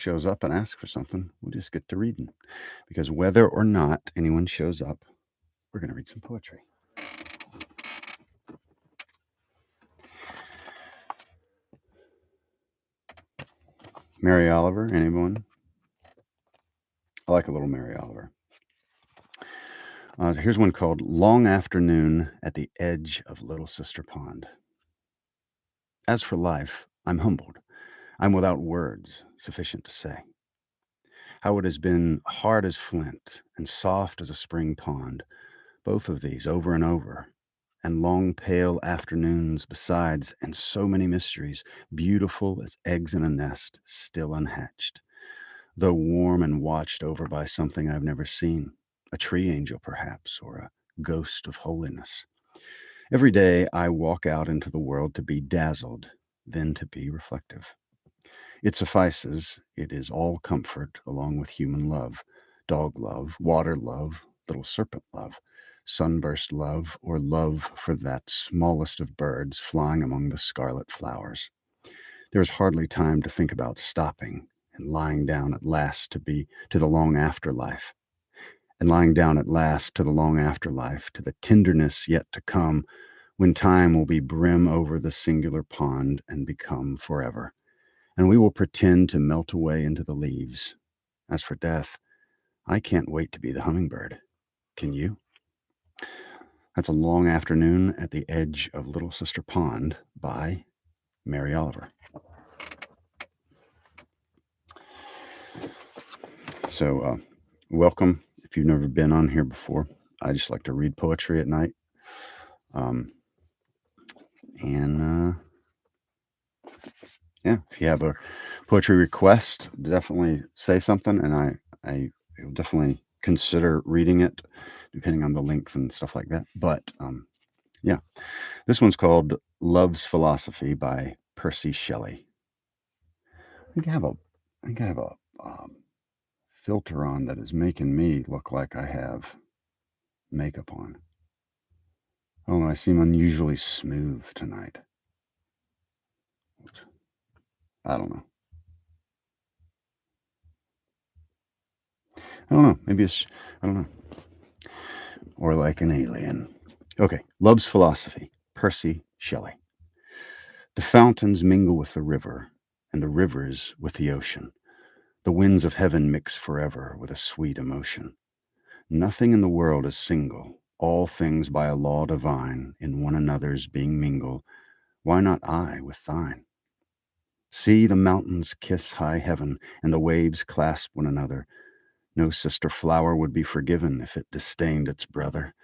shows up and asks for something, we'll just get to reading. Because whether or not anyone shows up, we're going to read some poetry. Mary Oliver, anyone? I like a little Mary Oliver. Here's one called Long Afternoon at the Edge of Little Sister Pond. As for life, I'm humbled. I'm without words sufficient to say. How it has been hard as flint and soft as a spring pond, both of these over and over, and long pale afternoons besides, and so many mysteries, beautiful as eggs in a nest, still unhatched, though warm and watched over by something I've never seen, a tree angel perhaps, or a ghost of holiness. Every day I walk out into the world to be dazzled, then to be reflective. It suffices, it is all comfort along with human love, dog love, water love, little serpent love, sunburst love, or love for that smallest of birds flying among the scarlet flowers. There is hardly time to think about stopping and lying down at last to the long afterlife, and lying down at last to the long afterlife, to the tenderness yet to come, when time will be brim over the singular pond and become forever, and we will pretend to melt away into the leaves. As for death, I can't wait to be the hummingbird. Can you? That's A Long Afternoon at the Edge of Little Sister Pond by Mary Oliver. So, welcome. If you've never been on here before, I just like to read poetry at night. If you have a poetry request, definitely say something, and I will definitely consider reading it, depending on the length and stuff like that. But this one's called Love's Philosophy by Percy Shelley. I think I have a filter on that is making me look like I have makeup on. I don't know, I seem unusually smooth tonight. I don't know. Maybe it's, I don't know. Or like an alien. Okay, Love's Philosophy, Percy Shelley. The fountains mingle with the river, and the rivers with the ocean. The winds of heaven mix forever with a sweet emotion. Nothing in the world is single, all things by a law divine in one another's being mingle. Why not I with thine? See, the mountains kiss high heaven, and the waves clasp one another. No sister flower would be forgiven if it disdained its brother.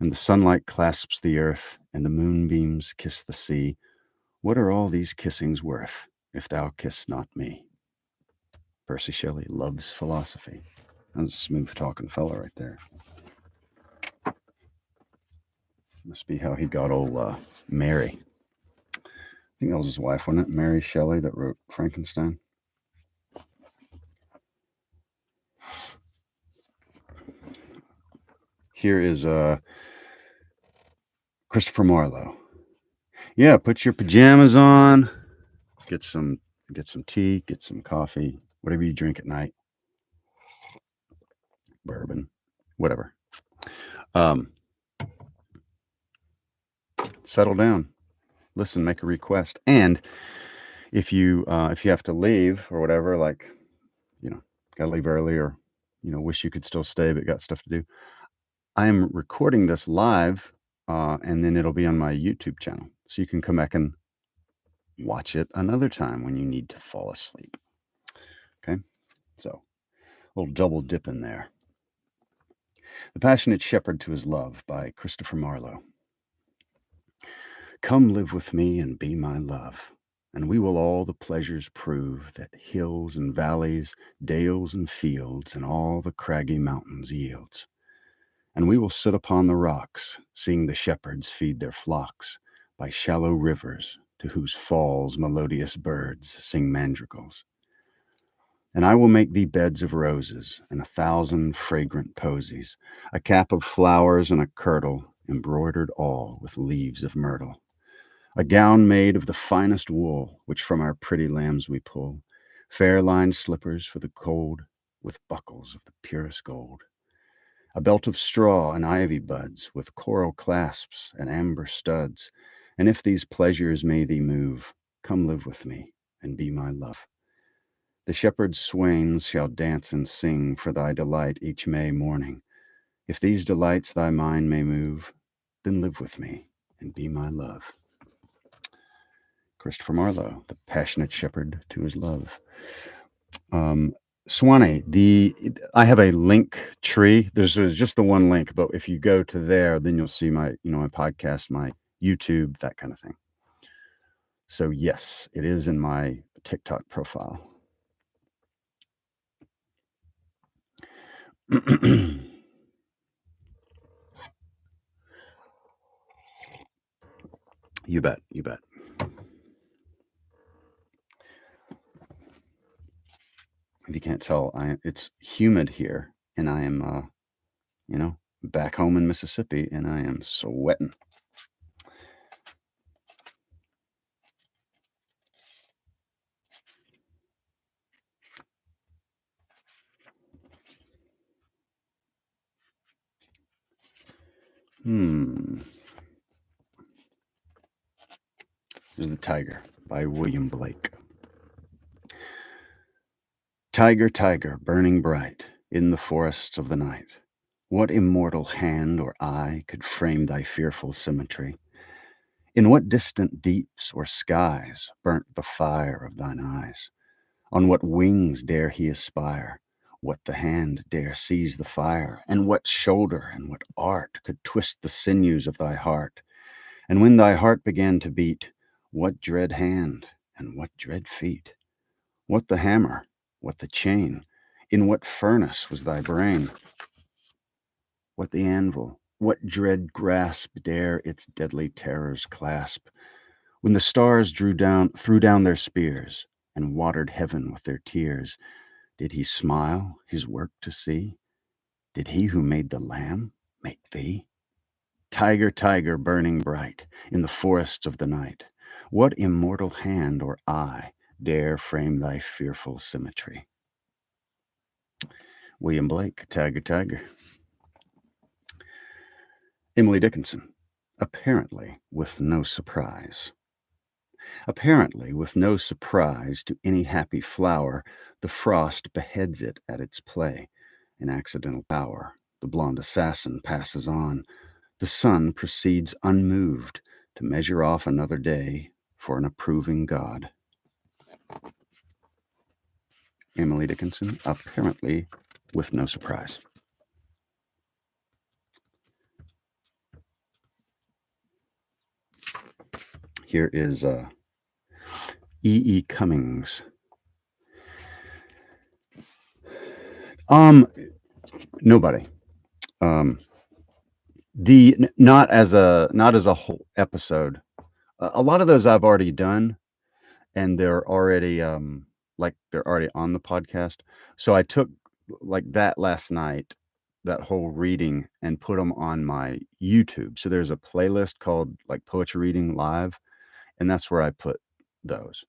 And the sunlight clasps the earth, and the moonbeams kiss the sea. What are all these kissings worth, if thou kiss not me? Percy Shelley, Love's Philosophy. That's a smooth-talking fella right there. Must be how he got old Mary. I think that was his wife, wasn't it? Mary Shelley that wrote Frankenstein. Here is Christopher Marlowe. Yeah, put your pajamas on, get some tea, get some coffee, whatever you drink at night. Bourbon, whatever. Settle down, listen, make a request, and if you have to leave or whatever, like, gotta leave early, or wish you could still stay but got stuff to do, I am recording this live, and then it'll be on my YouTube channel, so you can come back and watch it another time when you need to fall asleep. Okay, so a little double dip in there. The Passionate Shepherd to His Love by Christopher Marlowe. Come live with me and be my love, and we will all the pleasures prove that hills and valleys, dales and fields, and all the craggy mountains yields. And we will sit upon the rocks, seeing the shepherds feed their flocks by shallow rivers, to whose falls melodious birds sing madrigals. And I will make thee beds of roses and 1,000 fragrant posies, a cap of flowers and a kirtle, embroidered all with leaves of myrtle. A gown made of the finest wool, which from our pretty lambs we pull, fair-lined slippers for the cold with buckles of the purest gold, a belt of straw and ivy buds with coral clasps and amber studs. And if these pleasures may thee move, come live with me and be my love. The shepherd's swains shall dance and sing for thy delight each May morning. If these delights thy mind may move, then live with me and be my love. Christopher Marlowe, the passionate shepherd to his love. Swanee, I have a link tree. There's just the one link, but if you go to there, then you'll see my, my podcast, my YouTube, that kind of thing. So yes, it is in my TikTok profile. You bet. If you can't tell, it's humid here, and I am, back home in Mississippi, and I am sweating. There's The Tiger by William Blake. Tiger, tiger, burning bright in the forests of the night, what immortal hand or eye could frame thy fearful symmetry? In what distant deeps or skies burnt the fire of thine eyes? On what wings dare he aspire? What the hand dare seize the fire? And what shoulder and what art could twist the sinews of thy heart? And when thy heart began to beat, what dread hand and what dread feet? What the hammer? What the chain? In what furnace was thy brain? What the anvil? What dread grasp dare its deadly terrors clasp? When the stars threw down their spears and watered heaven with their tears, did he smile his work to see? Did he who made the lamb make thee? Tiger, tiger, burning bright in the forests of the night, what immortal hand or eye dare frame thy fearful symmetry? William Blake, Tiger, tiger. Emily Dickinson, apparently with no surprise. Apparently, with no surprise to any happy flower, the frost beheads it at its play. An accidental power, the blonde assassin passes on. The sun proceeds unmoved to measure off another day for an approving God. Emily Dickinson, apparently with no surprise. Here is E. Cummings. Nobody. Not as a whole episode. A lot of those I've already done, and they're already they're already on the podcast. So I took like that last night, that whole reading, and put them on my YouTube. So there's a playlist called like Poetry Reading Live, and that's where I put those.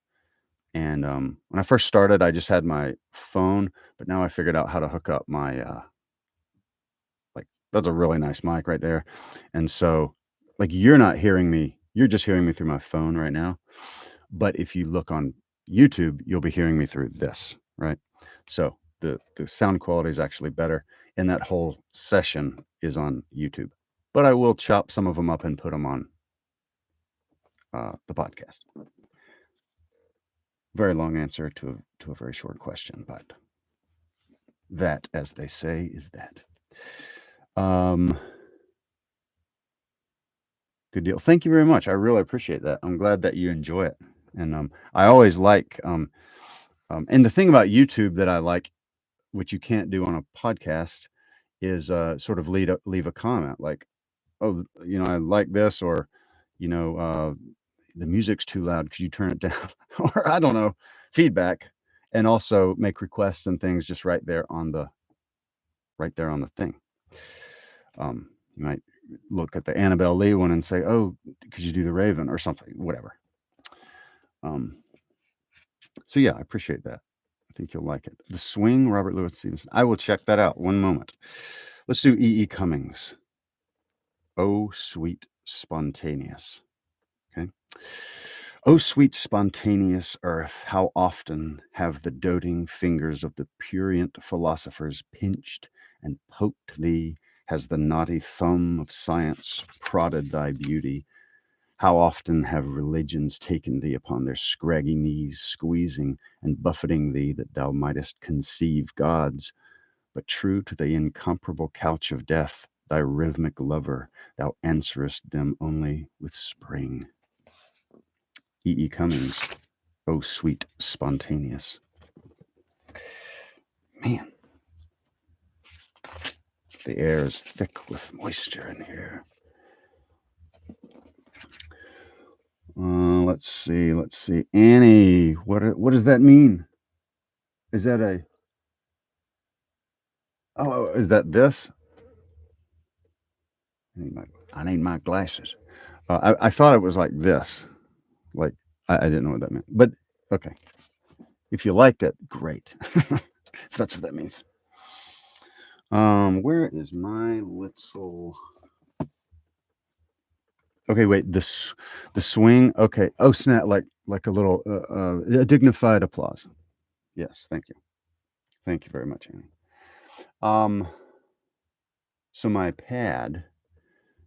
And when I first started, I just had my phone, but now I figured out how to hook up my that's a really nice mic right there. And so like you're not hearing me, you're just hearing me through my phone right now. But if you look on YouTube, you'll be hearing me through this, right? So the sound quality is actually better, and that whole session is on YouTube. But I will chop some of them up and put them on the podcast. Very long answer to a very short question, but that, as they say, is that. Good deal. Thank you very much. I really appreciate that. I'm glad that you enjoy it. And I always like, and the thing about YouTube that I like, which you can't do on a podcast, is sort of leave a comment like, oh, I like this, or, the music's too loud. Could you turn it down? Or I don't know, feedback, and also make requests and things just right there on the thing. You might look at the Annabelle Lee one and say, oh, could you do the Raven or something, whatever. So yeah, I appreciate that. think you'll like it. The Swing, Robert Louis Stevenson. I will check that out. One moment. Let's do E. E. Cummings. Oh, sweet spontaneous. Okay. Oh, sweet spontaneous earth, how often have the doting fingers of the prurient philosophers pinched and poked thee, has the knotty thumb of science prodded thy beauty. How often have religions taken thee upon their scraggy knees, squeezing and buffeting thee that thou mightest conceive gods, but true to the incomparable couch of death, thy rhythmic lover, thou answerest them only with spring. E. E. Cummings, oh sweet spontaneous. Man, the air is thick with moisture in here. Let's see. Annie, what does that mean? Is that a... Oh, is that this? I need my glasses. I thought it was like this. Like, I didn't know what that meant. But, okay. If you liked it, great. If that's what that means. Where is my little... Okay, wait. The swing. Okay. Oh, snap! Like a little a dignified applause. Yes, thank you. Thank you very much, Annie. So my pad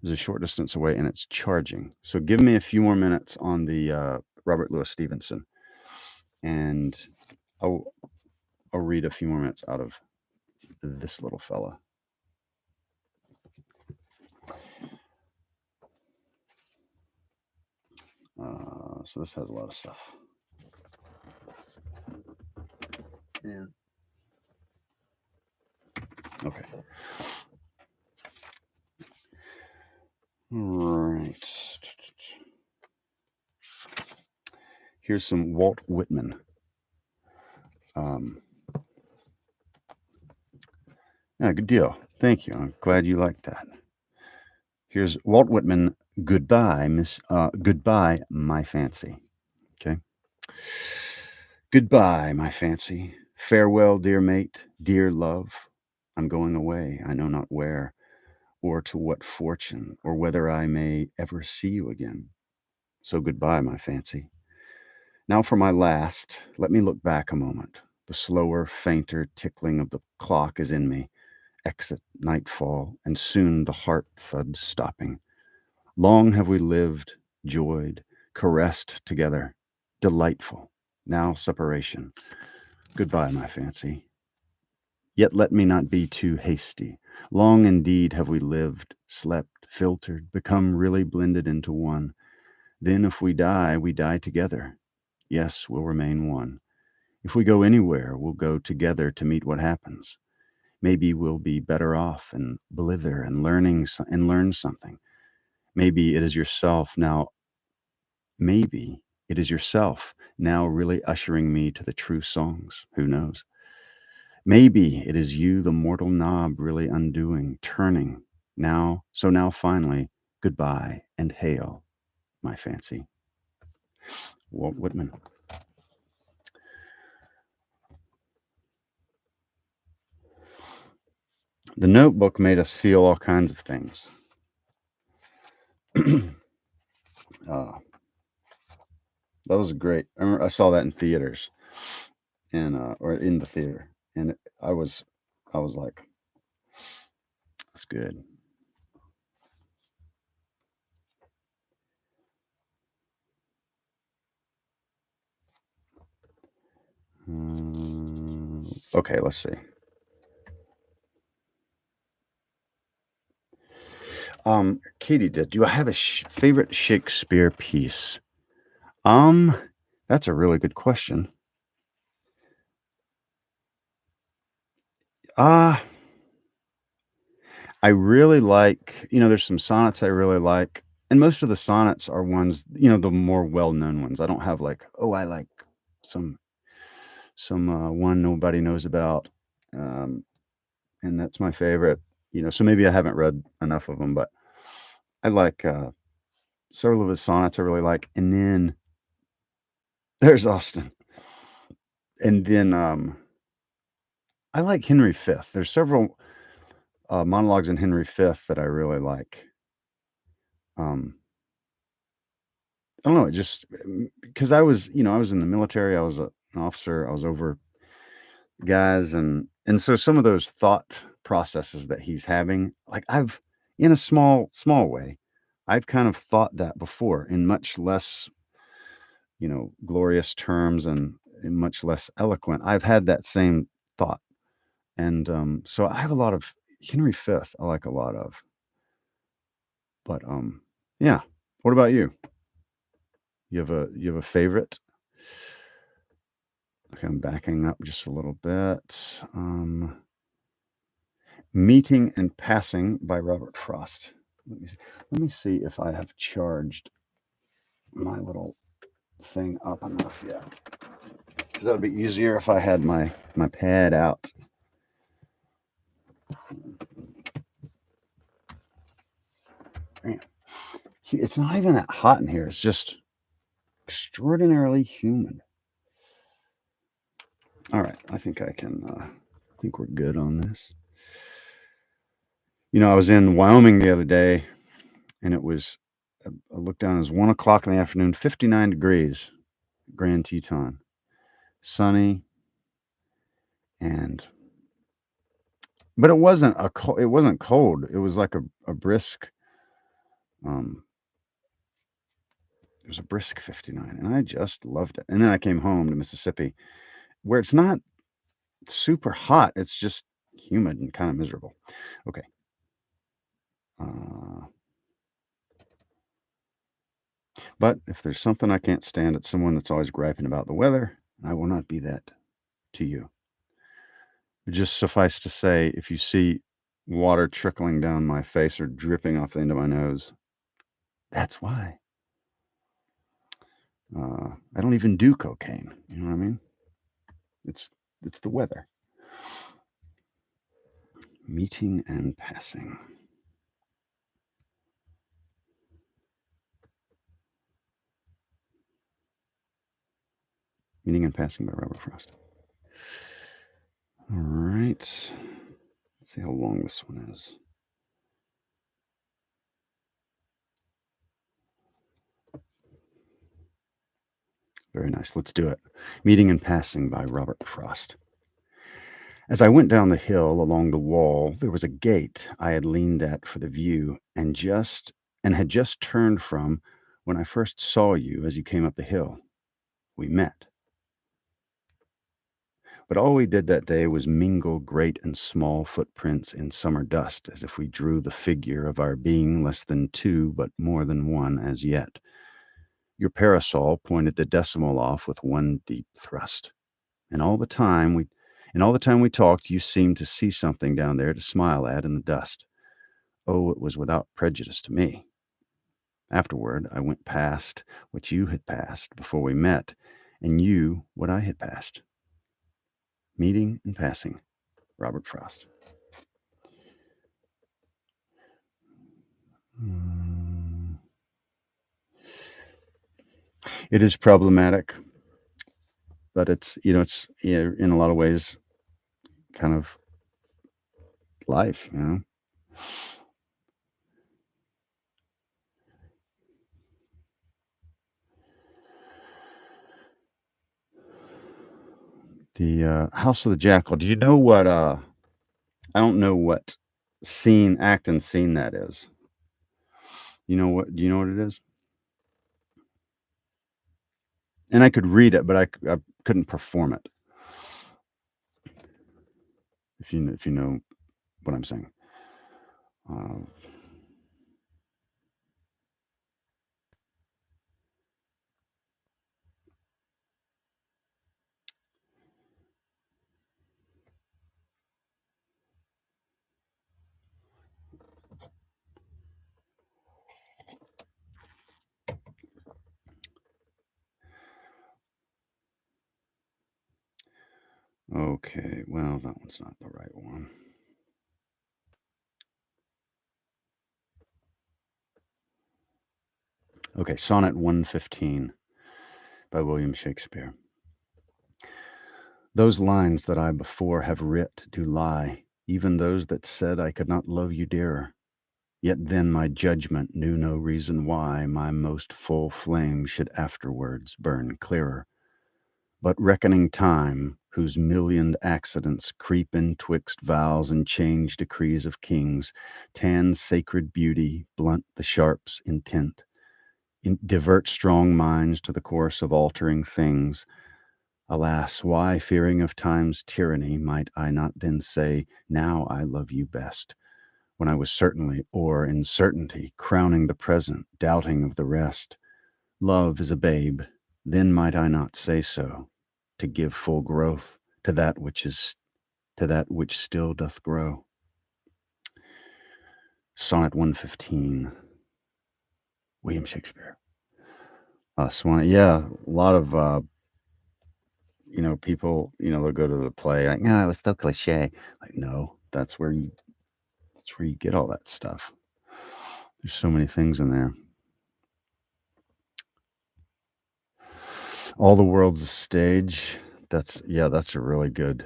is a short distance away and it's charging. So give me a few more minutes on the Robert Louis Stevenson, and I'll read a few more minutes out of this little fella. So this has a lot of stuff. Yeah. Okay. All right. Here's some Walt Whitman. Yeah, good deal. Thank you. I'm glad you liked that. Here's Walt Whitman. Goodbye, goodbye, my fancy. Okay. Goodbye, my fancy. Farewell, dear mate, dear love. I'm going away, I know not where, or to what fortune, or whether I may ever see you again. So goodbye, my fancy. Now for my last, let me look back a moment. The slower, fainter tickling of the clock is in me. Exit nightfall, and soon the heart thud stopping. Long have we lived, joyed, caressed together. Delightful. Now separation. Goodbye, my fancy. Yet let me not be too hasty. Long indeed have we lived, slept, filtered, become really blended into one. Then if we die together. Yes, we'll remain one. If we go anywhere, we'll go together to meet what happens. Maybe we'll be better off and blither and learn something. Maybe it is yourself now. Maybe it is yourself now really ushering me to the true songs. Who knows? Maybe it is you, the mortal knob, really undoing, turning. Now finally, goodbye and hail, my fancy. Walt Whitman. The Notebook made us feel all kinds of things. That was great. I remember I saw that in theaters, and or in the theater, and I was like, that's good. Okay, let's see. Katie do I have a favorite Shakespeare piece? That's a really good question. I really like, there's some sonnets I really like, and most of the sonnets are ones, the more well-known ones. I don't have like, oh, I like some one nobody knows about, and that's my favorite. So maybe I haven't read enough of them, but I like several of his sonnets I really like. And then there's Austen, and then I like Henry V. There's several, monologues in Henry V that I really like. Um, I don't know, it just because I was in the military, I was an officer, I was over guys, and so some of those thought processes that he's having, like, I've in a small way, I've kind of thought that before in much less, glorious terms and much less eloquent. I've had that same thought, and, so I have a lot of Henry V I like a lot of, but, yeah. What about you? You have a favorite? Okay, I'm backing up just a little bit. Meeting and Passing by Robert Frost. Let me see if I have charged my little thing up enough yet. Because that would be easier if I had my pad out. Man, it's not even that hot in here. It's just extraordinarily humid. All right, I think I can. I think we're good on this. I was in Wyoming the other day, and it was. I looked down. It was 1 o'clock in the afternoon, 59 degrees, Grand Teton, sunny, and but it wasn't cold. It was like a brisk. Um, it was a brisk 59, and I just loved it. And then I came home to Mississippi, where it's not super hot. It's just humid and kind of miserable. Okay. Uh, but if there's something I can't stand, it's someone that's always griping about the weather. I will not be that to you. Just suffice to say, if you see water trickling down my face or dripping off the end of my nose, that's why. I don't even do cocaine. You know what I mean? It's it's the weather. Meeting and Passing. Meeting and Passing by Robert Frost. All right. Let's see how long this one is. Very nice. Let's do it. Meeting and Passing by Robert Frost. As I went down the hill along the wall, there was a gate I had leaned at for the view and had just turned from when I first saw you as you came up the hill. We met. But all we did that day was mingle great and small footprints in summer dust, as if we drew the figure of our being less than two, but more than one as yet. Your parasol pointed the decimal off with one deep thrust. And all the time we and all the time we talked, you seemed to see something down there to smile at in the dust. Oh, it was without prejudice to me. Afterward, I went past what you had passed before we met, and you what I had passed. Meeting and Passing, Robert Frost. Mm. It is problematic, but it's in a lot of ways kind of life. The House of the Jackal. Do you know what? I don't know what act and scene that is. You know what? Do you know what it is? And I could read it, but I couldn't perform it. If you know what I'm saying. Uh, okay, well that one's not the right one. Okay, Sonnet 115 by William Shakespeare. Those lines that I before have writ do lie, even those that said I could not love you dearer. Yet then my judgment knew no reason why my most full flame should afterwards burn clearer. But reckoning time, whose millioned accidents creep in twixt vows and change decrees of kings, tan sacred beauty, blunt the sharp's intent, divert strong minds to the course of altering things. Alas, why, fearing of time's tyranny, might I not then say, now I love you best, when I was certainly, or in certainty, crowning the present, doubting of the rest? Love is a babe, then might I not say so, to give full growth to that which still doth grow. Sonnet 115, William Shakespeare. Swan, yeah, a lot of people, they'll go to the play like, no, it was so cliche. Like, no, that's where you get all that stuff. There's so many things in there. All the World's a Stage. That's a really good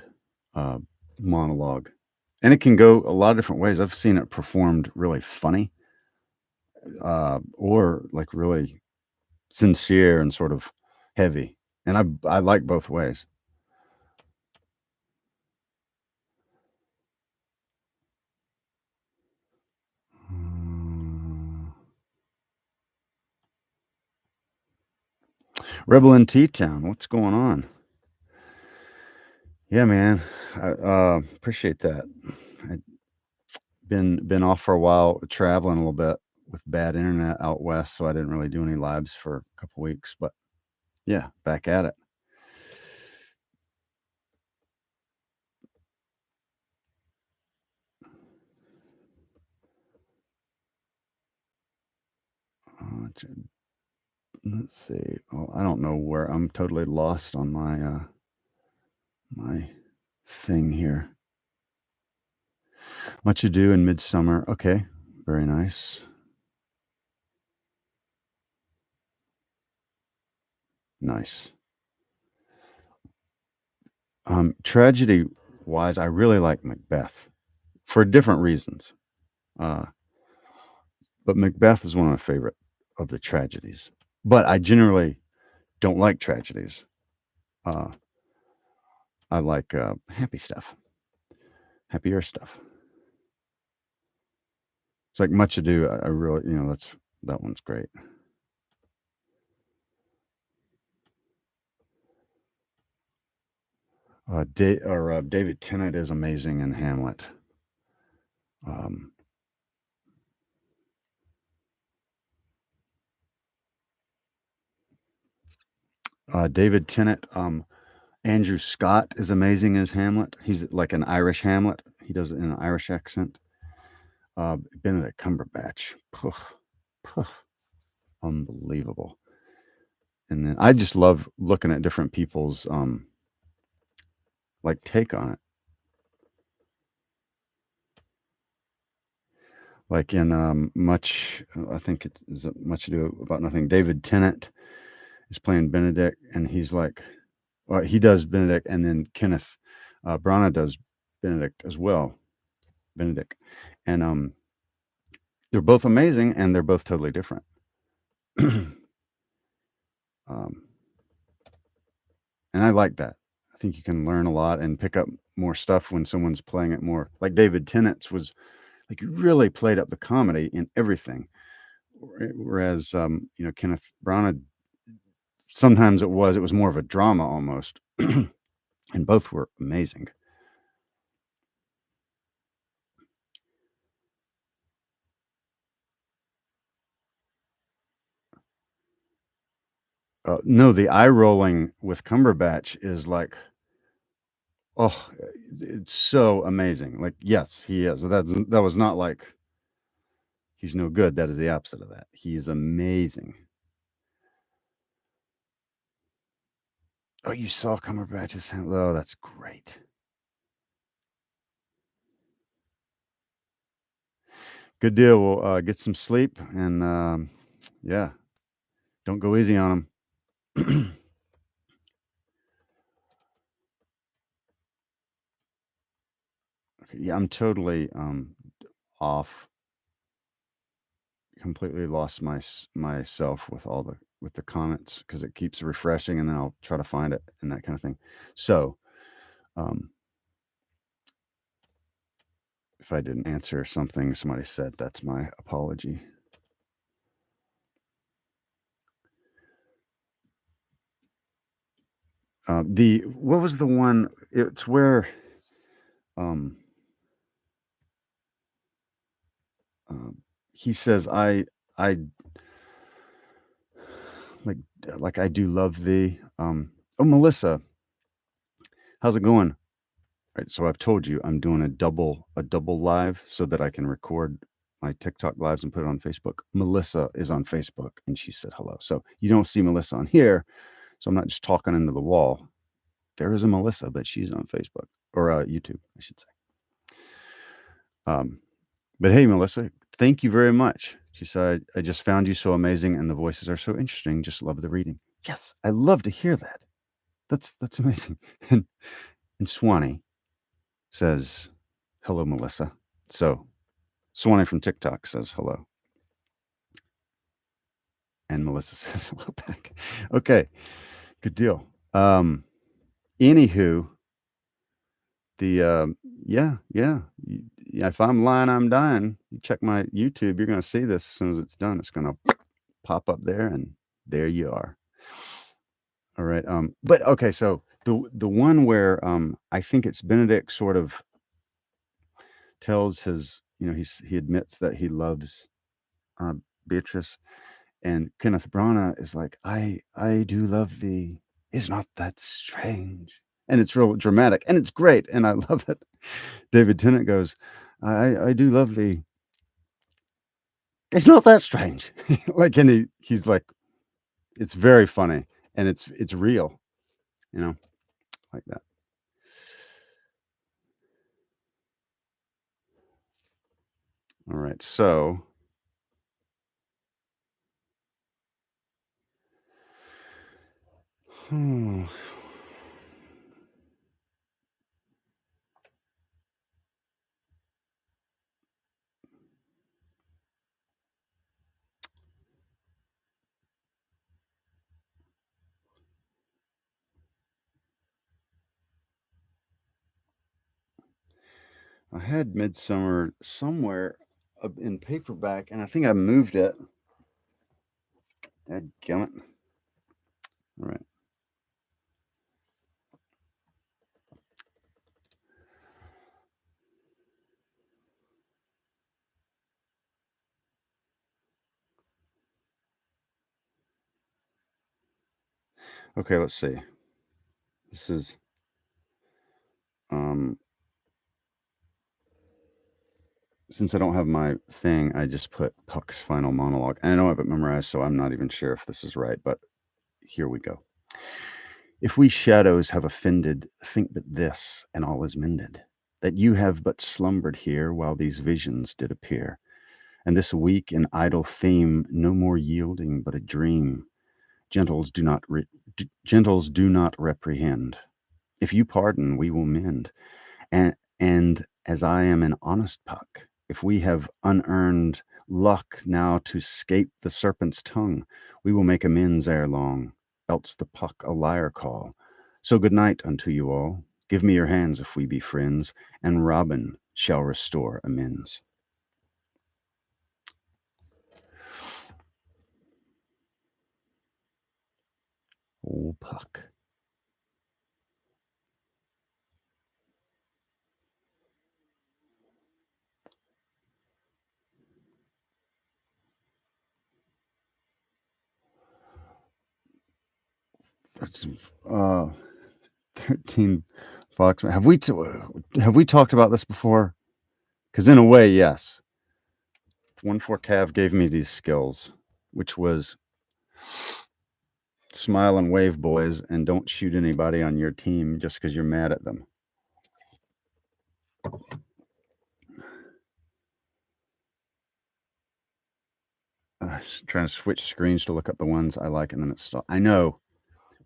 uh, monologue. And it can go a lot of different ways. I've seen it performed really funny, or like really sincere and sort of heavy. And I like both ways. Mm. Rebel in T-Town, what's going on? Yeah, man. I appreciate that. I've been off for a while, traveling a little bit with bad internet out west, so I didn't really do any lives for a couple weeks. But yeah, back at it. Uh, let's see. Oh, I don't know where I'm totally lost on my thing here. Much Ado in Midsummer. Okay, very nice. Nice. Tragedy wise, I really like Macbeth for different reasons. Uh, but Macbeth is one of my favorite of the tragedies. But I generally don't like tragedies. Uh, I like happy stuff, happier stuff. It's like Much Ado. I really, that one's great. David Tennant is amazing in Hamlet. Um, David Tennant, Andrew Scott is amazing as Hamlet. He's like an Irish Hamlet. He does it in an Irish accent. Benedict Cumberbatch, poof, poof, unbelievable. And then I just love looking at different people's like take on it. Like in I think it is Much Ado About Nothing. David Tennant is playing Benedict, and he's like, well, he does Benedict, and then Kenneth Branagh does Benedict as well. Benedict, and they're both amazing, and they're both totally different. um, and I like that. I think you can learn a lot and pick up more stuff when someone's playing it more. Like David Tennant's was like he really played up the comedy in everything, whereas Kenneth Branagh sometimes it was more of a drama almost, and both were amazing. No, the eye rolling with Cumberbatch is like, oh, it's so amazing. Like, yes, he is. That was not like he's no good. That is the opposite of that. He's amazing. Oh, you saw Cumberbatch's Oh, that's great. Good deal. We'll get some sleep and yeah, don't go easy on him. Yeah, I'm totally off. Completely lost myself with all the comments because it keeps refreshing, and then I'll try to find it and that kind of thing. So, um, if I didn't answer something somebody said, that's my apology. The what was the one? It's where um, um, he says, I like like I do love thee." Oh, Melissa, how's it going? Right, so I've told you I'm doing a double live so that I can record my TikTok lives and put it on Facebook. Melissa is on Facebook and she said hello. So you don't see Melissa on here, so I'm not just talking into the wall. There is a Melissa, but she's on Facebook or YouTube, I should say. Um, but hey, Melissa, thank you very much. She said, I just found you so amazing and the voices are so interesting. Just love the reading. Yes, I love to hear that. That's amazing. And Swanee says, hello, Melissa. So Swanee from TikTok says hello. And Melissa says hello back. Okay, good deal. Anywho, the yeah. If I'm lying, I'm dying. You check my YouTube, you're gonna see this as soon as it's done. It's gonna pop up there, and there you are. All right. But okay, so the one where I think it's Benedict sort of tells his, he admits that he loves uh, Beatrice. And Kenneth Branagh is like, I do love thee. Is not that strange? And it's real dramatic and it's great. And I love it. David Tennant goes, I do love thee. It's not that strange. Like, and he's like, it's very funny and it's real, you know, like that. All right. So I had Midsummer somewhere in paperback and I think I moved it. Dadgummit. All right. Okay, let's see. This is um since I don't have my thing, I just put Puck's final monologue. And I don't have it memorized, so I'm not even sure if this is right, but here we go. If we shadows have offended, think but this, and all is mended, that you have but slumbered here while these visions did appear, and this weak and idle theme no more yielding but a dream. Gentles do not reprehend. If you pardon, we will mend. And as I am an honest Puck, if we have unearned luck now to scape the serpent's tongue, we will make amends ere long, else the Puck a liar call. So good night unto you all. Give me your hands if we be friends, and Robin shall restore amends. Oh, Puck. That's, 13 Fox. Have we talked about this before? Because in a way, yes. 1-4 Cav gave me these skills, which was smile and wave, boys, and don't shoot anybody on your team just because you're mad at them. Trying to switch screens to look up the ones I like, and then it's I know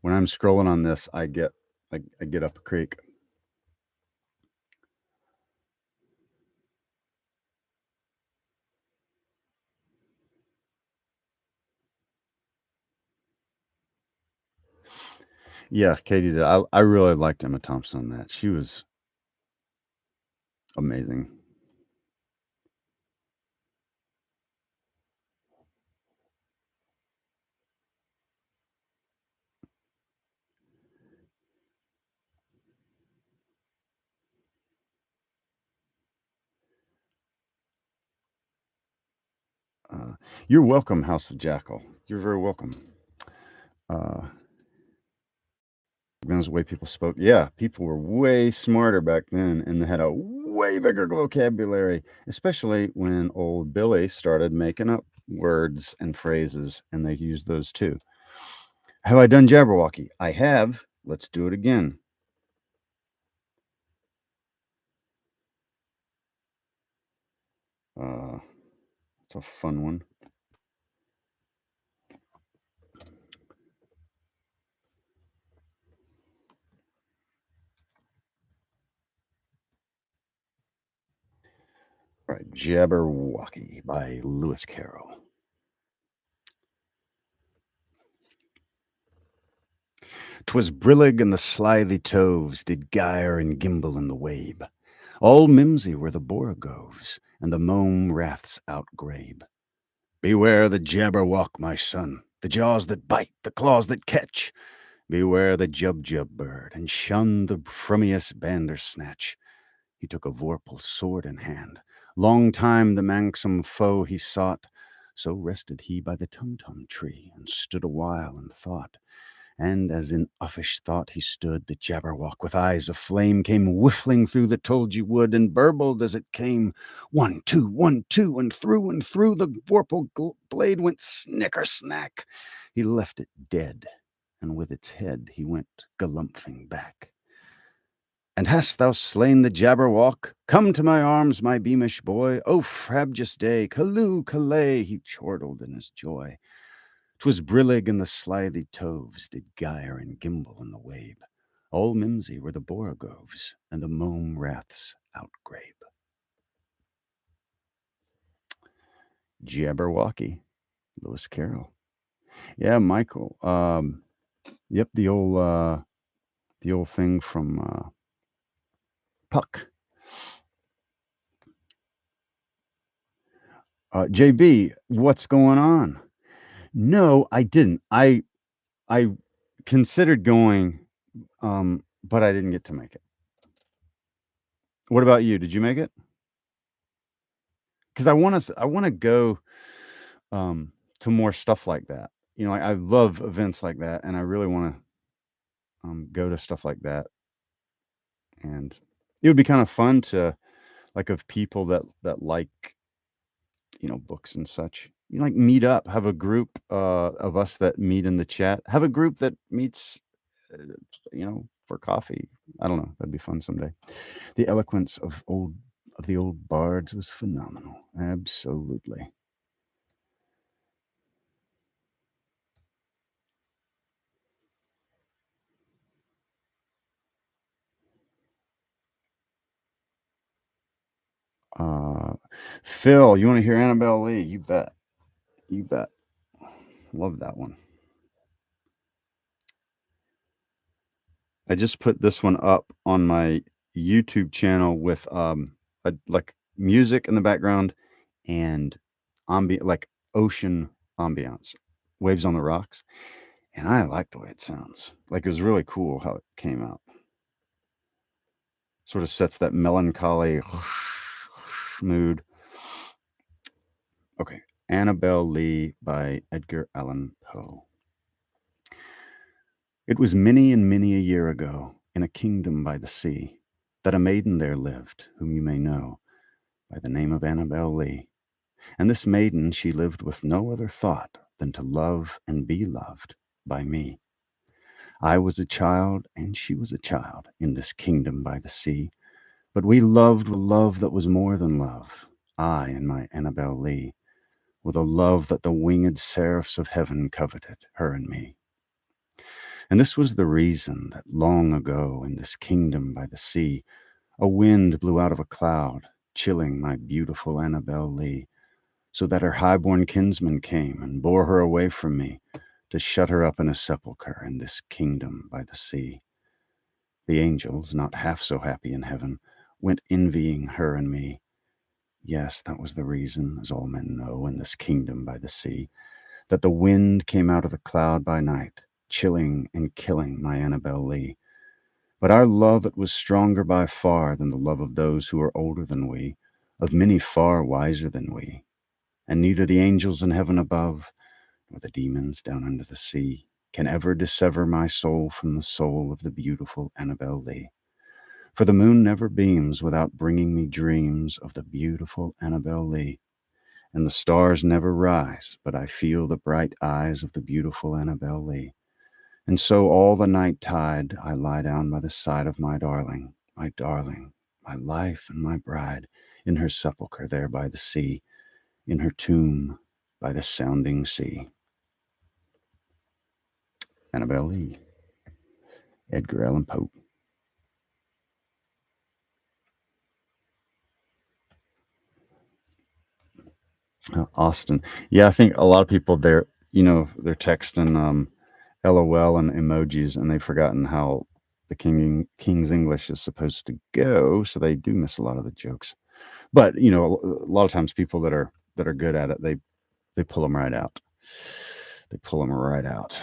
when I'm scrolling on this, I get up a creek. Yeah, Katie did. I really liked Emma Thompson on that. She was amazing. Uh, you're welcome, House of Jackal. You're very welcome. Uh, That's the way people spoke. Yeah, people were way smarter back then, and they had a way bigger vocabulary, especially when old Billy started making up words and phrases, and they used those too. Have I done Jabberwocky? I have. Let's do it again. It's a fun one. All right, Jabberwocky by Lewis Carroll. 'Twas brillig and the slithy toves did gyre and gimble in the wabe. All mimsy were the borogoves, and the mome raths outgrabe. Beware the Jabberwock, my son, the jaws that bite, the claws that catch. Beware the Jubjub bird, and shun the frumious Bandersnatch. He took a vorpal sword in hand. Long time the manxome foe he sought. So rested he by the Tumtum tree, and stood a while and thought. And as in uffish thought he stood, the Jabberwock with eyes of flame came whiffling through the tulgey wood, and burbled as it came. 1, 2, 1, 2, and through the vorpal blade went snicker snack. He left it dead, and with its head he went galumphing back. And hast thou slain the Jabberwock? Come to my arms, my beamish boy. O frabjous day, Callooh, Callay, he chortled in his joy. 'Twas brillig and the slithy toves did gyre and gimble in the wabe. All mimsy were the borogoves, and the mome raths outgrabe. Jabberwocky, Lewis Carroll. Yeah, Michael. Yep, the old thing from Puck. JB, what's going on? No, I didn't. I considered going, but I didn't get to make it. What about you? Did you make it? Because I want to go to more stuff like that. I love events like that, and I really want to go to stuff like that. And it would be kind of fun to like of people that like books and such. Like meet up, have a group of us that meet in the chat. Have a group that meets, for coffee. I don't know. That'd be fun someday. The eloquence of the old bards was phenomenal. Absolutely. Uh, Phil, you want to hear Annabelle Lee? You bet. You bet. Love that one. I just put this one up on my YouTube channel with like music in the background and ambient like ocean ambiance, waves on the rocks, and I like the way it sounds. Like it was really cool how it came out. Sort of sets that melancholy mood. Okay, Annabelle Lee by Edgar Allan Poe. It was many and many a year ago, in a kingdom by the sea, that a maiden there lived, whom you may know by the name of Annabelle Lee. And this maiden, she lived with no other thought than to love and be loved by me. I was a child, and she was a child, in this kingdom by the sea, but we loved with love that was more than love, I and my Annabelle Lee, with a love that the winged seraphs of heaven coveted, her and me. And this was the reason that long ago in this kingdom by the sea, a wind blew out of a cloud, chilling my beautiful Annabelle Lee, so that her high-born kinsman came and bore her away from me to shut her up in a sepulchre in this kingdom by the sea. The angels, not half so happy in heaven, went envying her and me. Yes, that was the reason, as all men know, in this kingdom by the sea, that the wind came out of the cloud by night, chilling and killing my Annabel Lee. But our love, it was stronger by far than the love of those who are older than we, of many far wiser than we. And neither the angels in heaven above, nor the demons down under the sea, can ever dissever my soul from the soul of the beautiful Annabel Lee. For the moon never beams without bringing me dreams of the beautiful Annabel Lee. And the stars never rise, but I feel the bright eyes of the beautiful Annabel Lee. And so all the night tide I lie down by the side of my darling, my life and my bride, in her sepulchre there by the sea, in her tomb by the sounding sea. Annabel Lee, Edgar Allan Poe. Austin. Yeah, I think a lot of people they're texting LOL and emojis, and they've forgotten how the King's English is supposed to go, so they do miss a lot of the jokes. But a lot of times people that are good at it, they pull them right out. They pull them right out.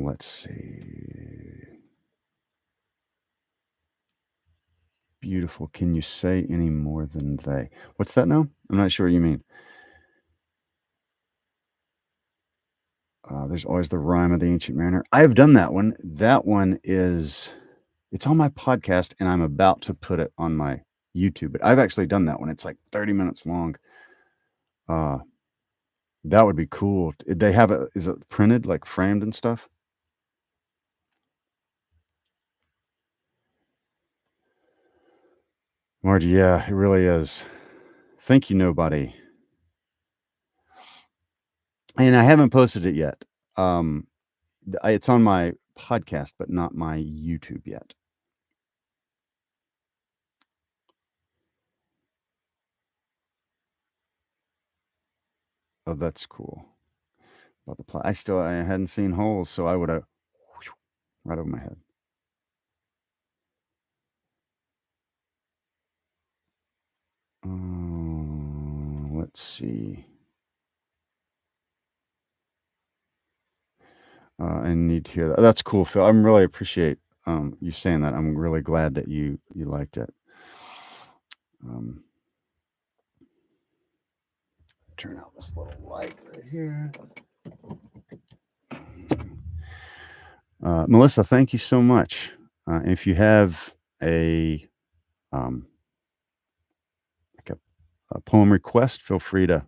Let's see. Beautiful. Can you say any more than they? What's that now? I'm not sure what you mean. There's always the rhyme of the ancient mariner. I have done that one. That one it's on my podcast, and I'm about to put it on my YouTube. But I've actually done that one. It's like 30 minutes long. That would be cool. They have it. Is it printed, like framed and stuff? Margie, yeah, it really is. Thank you, nobody. And I haven't posted it yet. It's on my podcast, but not my YouTube yet. Oh, that's cool. About the plot. I hadn't seen Holes, so I would have right over my head. Let's see. I need to hear that. That's cool, Phil. I really appreciate you saying that. I'm really glad that you liked it. Turn out this little light right here. Melissa, thank you so much. If you have a a poem request, feel free to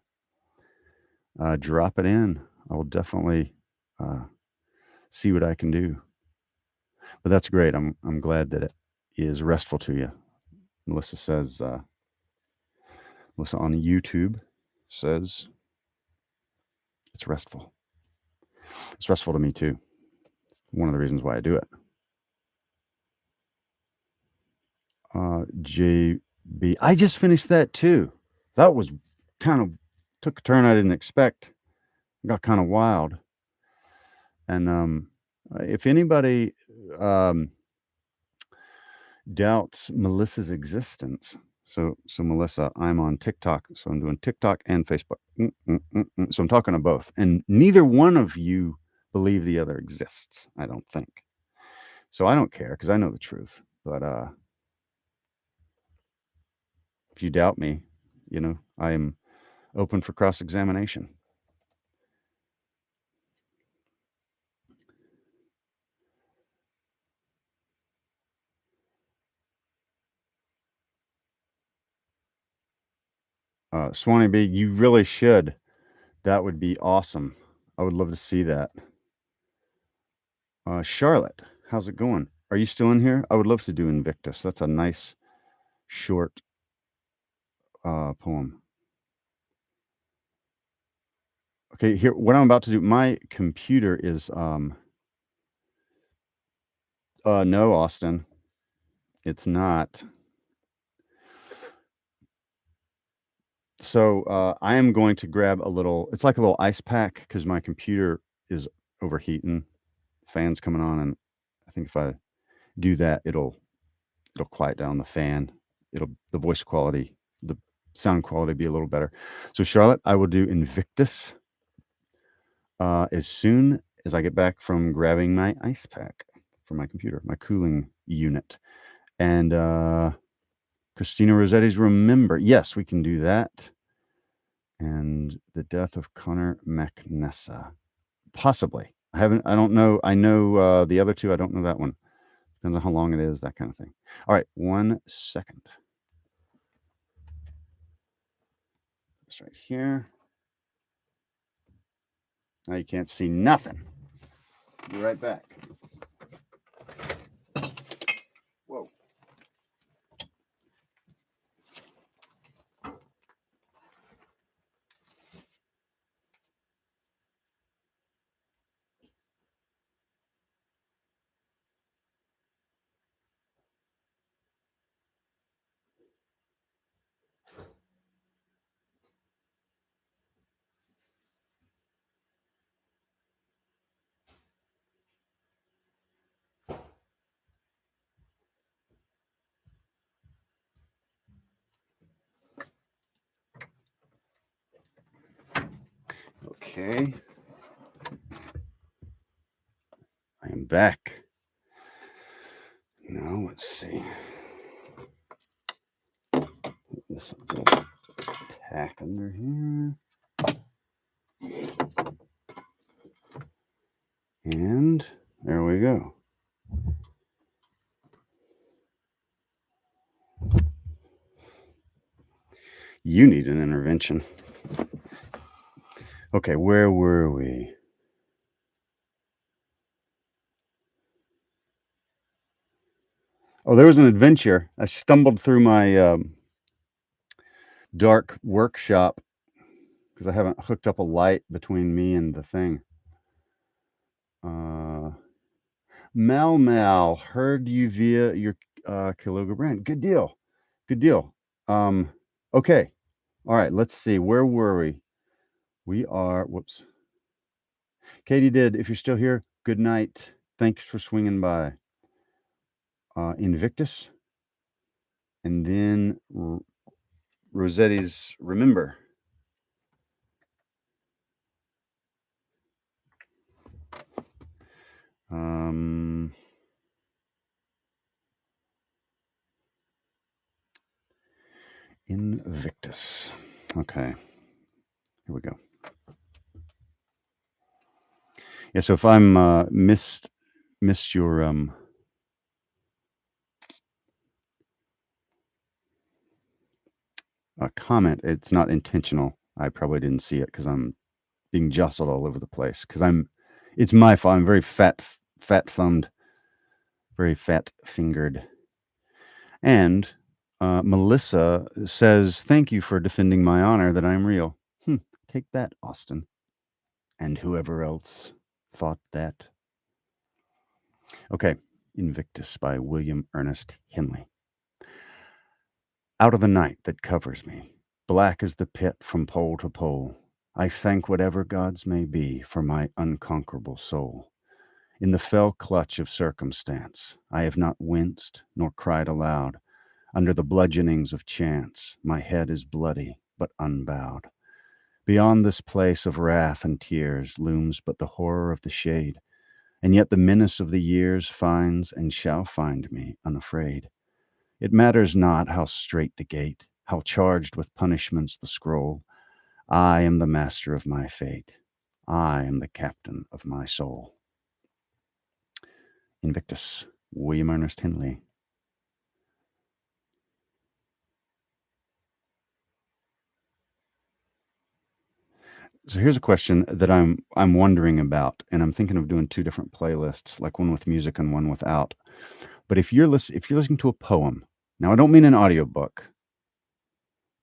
drop it in. I will definitely see what I can do. But that's great. I'm glad that it is restful to you. Melissa says, Melissa on YouTube says it's restful. It's restful to me too. It's one of the reasons why I do it. JB, I just finished that too. That was kind of took a turn I didn't expect. Got kind of wild. And if anybody doubts Melissa's existence, so Melissa, I'm on TikTok, so I'm doing TikTok and Facebook. So I'm talking to both, and neither one of you believe the other exists. I don't think. So I don't care because I know the truth. But if you doubt me, I am open for cross-examination. Swanee B, you really should. That would be awesome. I would love to see that. Charlotte, how's it going? Are you still in here? I would love to do Invictus. That's a nice, short poem. Okay, here, what I'm about to do, my computer is, no, Austin, it's not. So I am going to grab a little. It's like a little ice pack because my computer is overheating. Fan's coming on, and I think if I do that, it'll quiet down the fan. It'll the voice quality, the sound quality be a little better. So Charlotte, I will do Invictus as soon as I get back from grabbing my ice pack for my computer, my cooling unit. And Christina Rossetti's Remember. Yes, we can do that. And the death of Connor MacNessa. Possibly. I don't know. I know the other two. I don't know that one. Depends on how long it is, that kind of thing. All right, 1 second. This right here. Now you can't see nothing. Be right back. Whoa. Okay. I am back. Now let's see. Put this little pack under here. And there we go. You need an intervention. Okay, where were we? Oh, there was an adventure. I stumbled through my dark workshop because I haven't hooked up a light between me and the thing. Mal, heard you via your Khalil Gibran. Good deal. Good deal. Okay. All right, let's see. Where were we? We are, whoops. Katie did. If you're still here, good night. Thanks for swinging by. Invictus. And then Rosetti's Remember. Invictus. Okay. Here we go. Yeah, so if I'm missed your comment, it's not intentional. I probably didn't see it because I'm being jostled all over the place. Because it's my fault. I'm very fat thumbed, very fat fingered. And Melissa says, "Thank you for defending my honor that I'm real." Take that, Austin, and whoever else thought that. Okay, Invictus by William Ernest Henley. Out of the night that covers me, black as the pit from pole to pole, I thank whatever gods may be for my unconquerable soul. In the fell clutch of circumstance, I have not winced nor cried aloud. Under the bludgeonings of chance, my head is bloody but unbowed. Beyond this place of wrath and tears looms but the horror of the shade, and yet the menace of the years finds and shall find me unafraid. It matters not how strait the gate, how charged with punishments the scroll. I am the master of my fate. I am the captain of my soul. Invictus, William Ernest Henley. So here's a question that I'm wondering about, and I'm thinking of doing two different playlists, like one with music and one without. But if you're listening to a poem, now I don't mean an audiobook,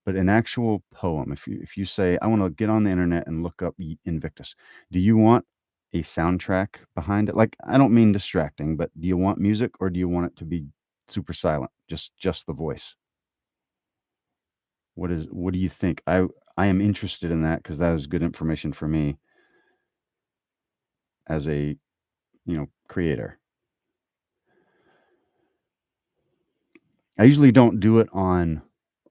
but an actual poem. If you say, I want to get on the internet and look up Invictus, do you want a soundtrack behind it? Like, I don't mean distracting, but do you want music or do you want it to be super silent, just the voice? What do you think? I am interested in that because that is good information for me as a, creator. I usually don't do it um,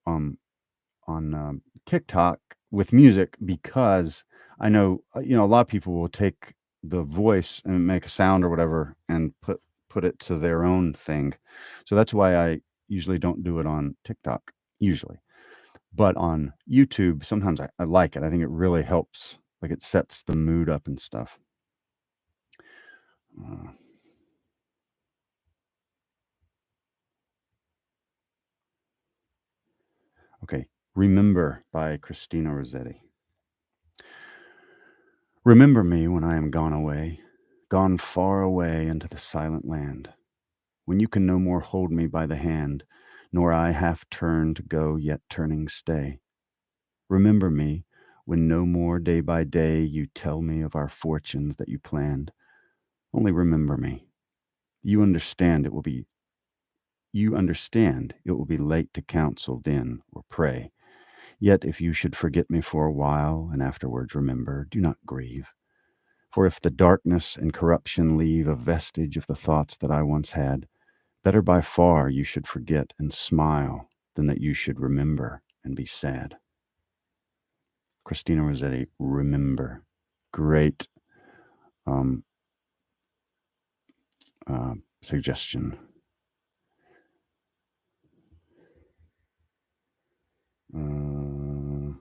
on TikTok with music because I know, a lot of people will take the voice and make a sound or whatever and put it to their own thing. So that's why I usually don't do it on TikTok, usually. But on YouTube, sometimes I like it. I think it really helps. Like it sets the mood up and stuff. Uh, okay. Remember by Christina Rossetti. Remember me when I am gone away, gone far away into the silent land, when you can no more hold me by the hand, nor I half turn to go, yet turning stay. Remember me when no more day by day you tell me of our fortunes that you planned. Only remember me. You understand it will be you understand it will be late to counsel then or pray. Yet if you should forget me for a while and afterwards remember, do not grieve. For if the darkness and corruption leave a vestige of the thoughts that I once had, better by far you should forget and smile than that you should remember and be sad. Christina Rossetti, remember. Great um, suggestion. Uh,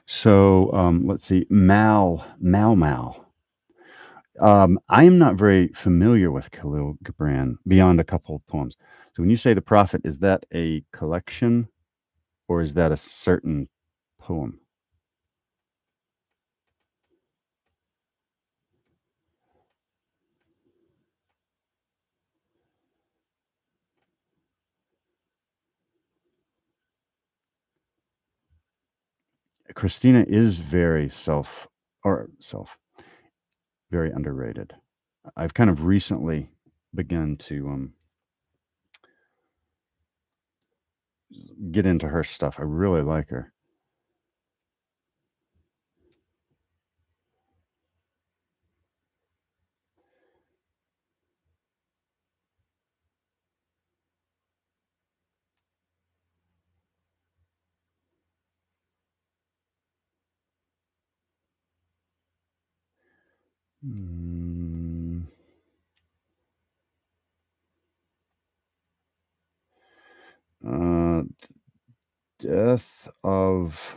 so let's see. Mal. I am not very familiar with Khalil Gibran beyond a couple of poems. So when you say The Prophet, is that a collection or is that a certain poem? Christina is very underrated. I've kind of recently begun to get into her stuff. I really like her. Mm, uh, Death of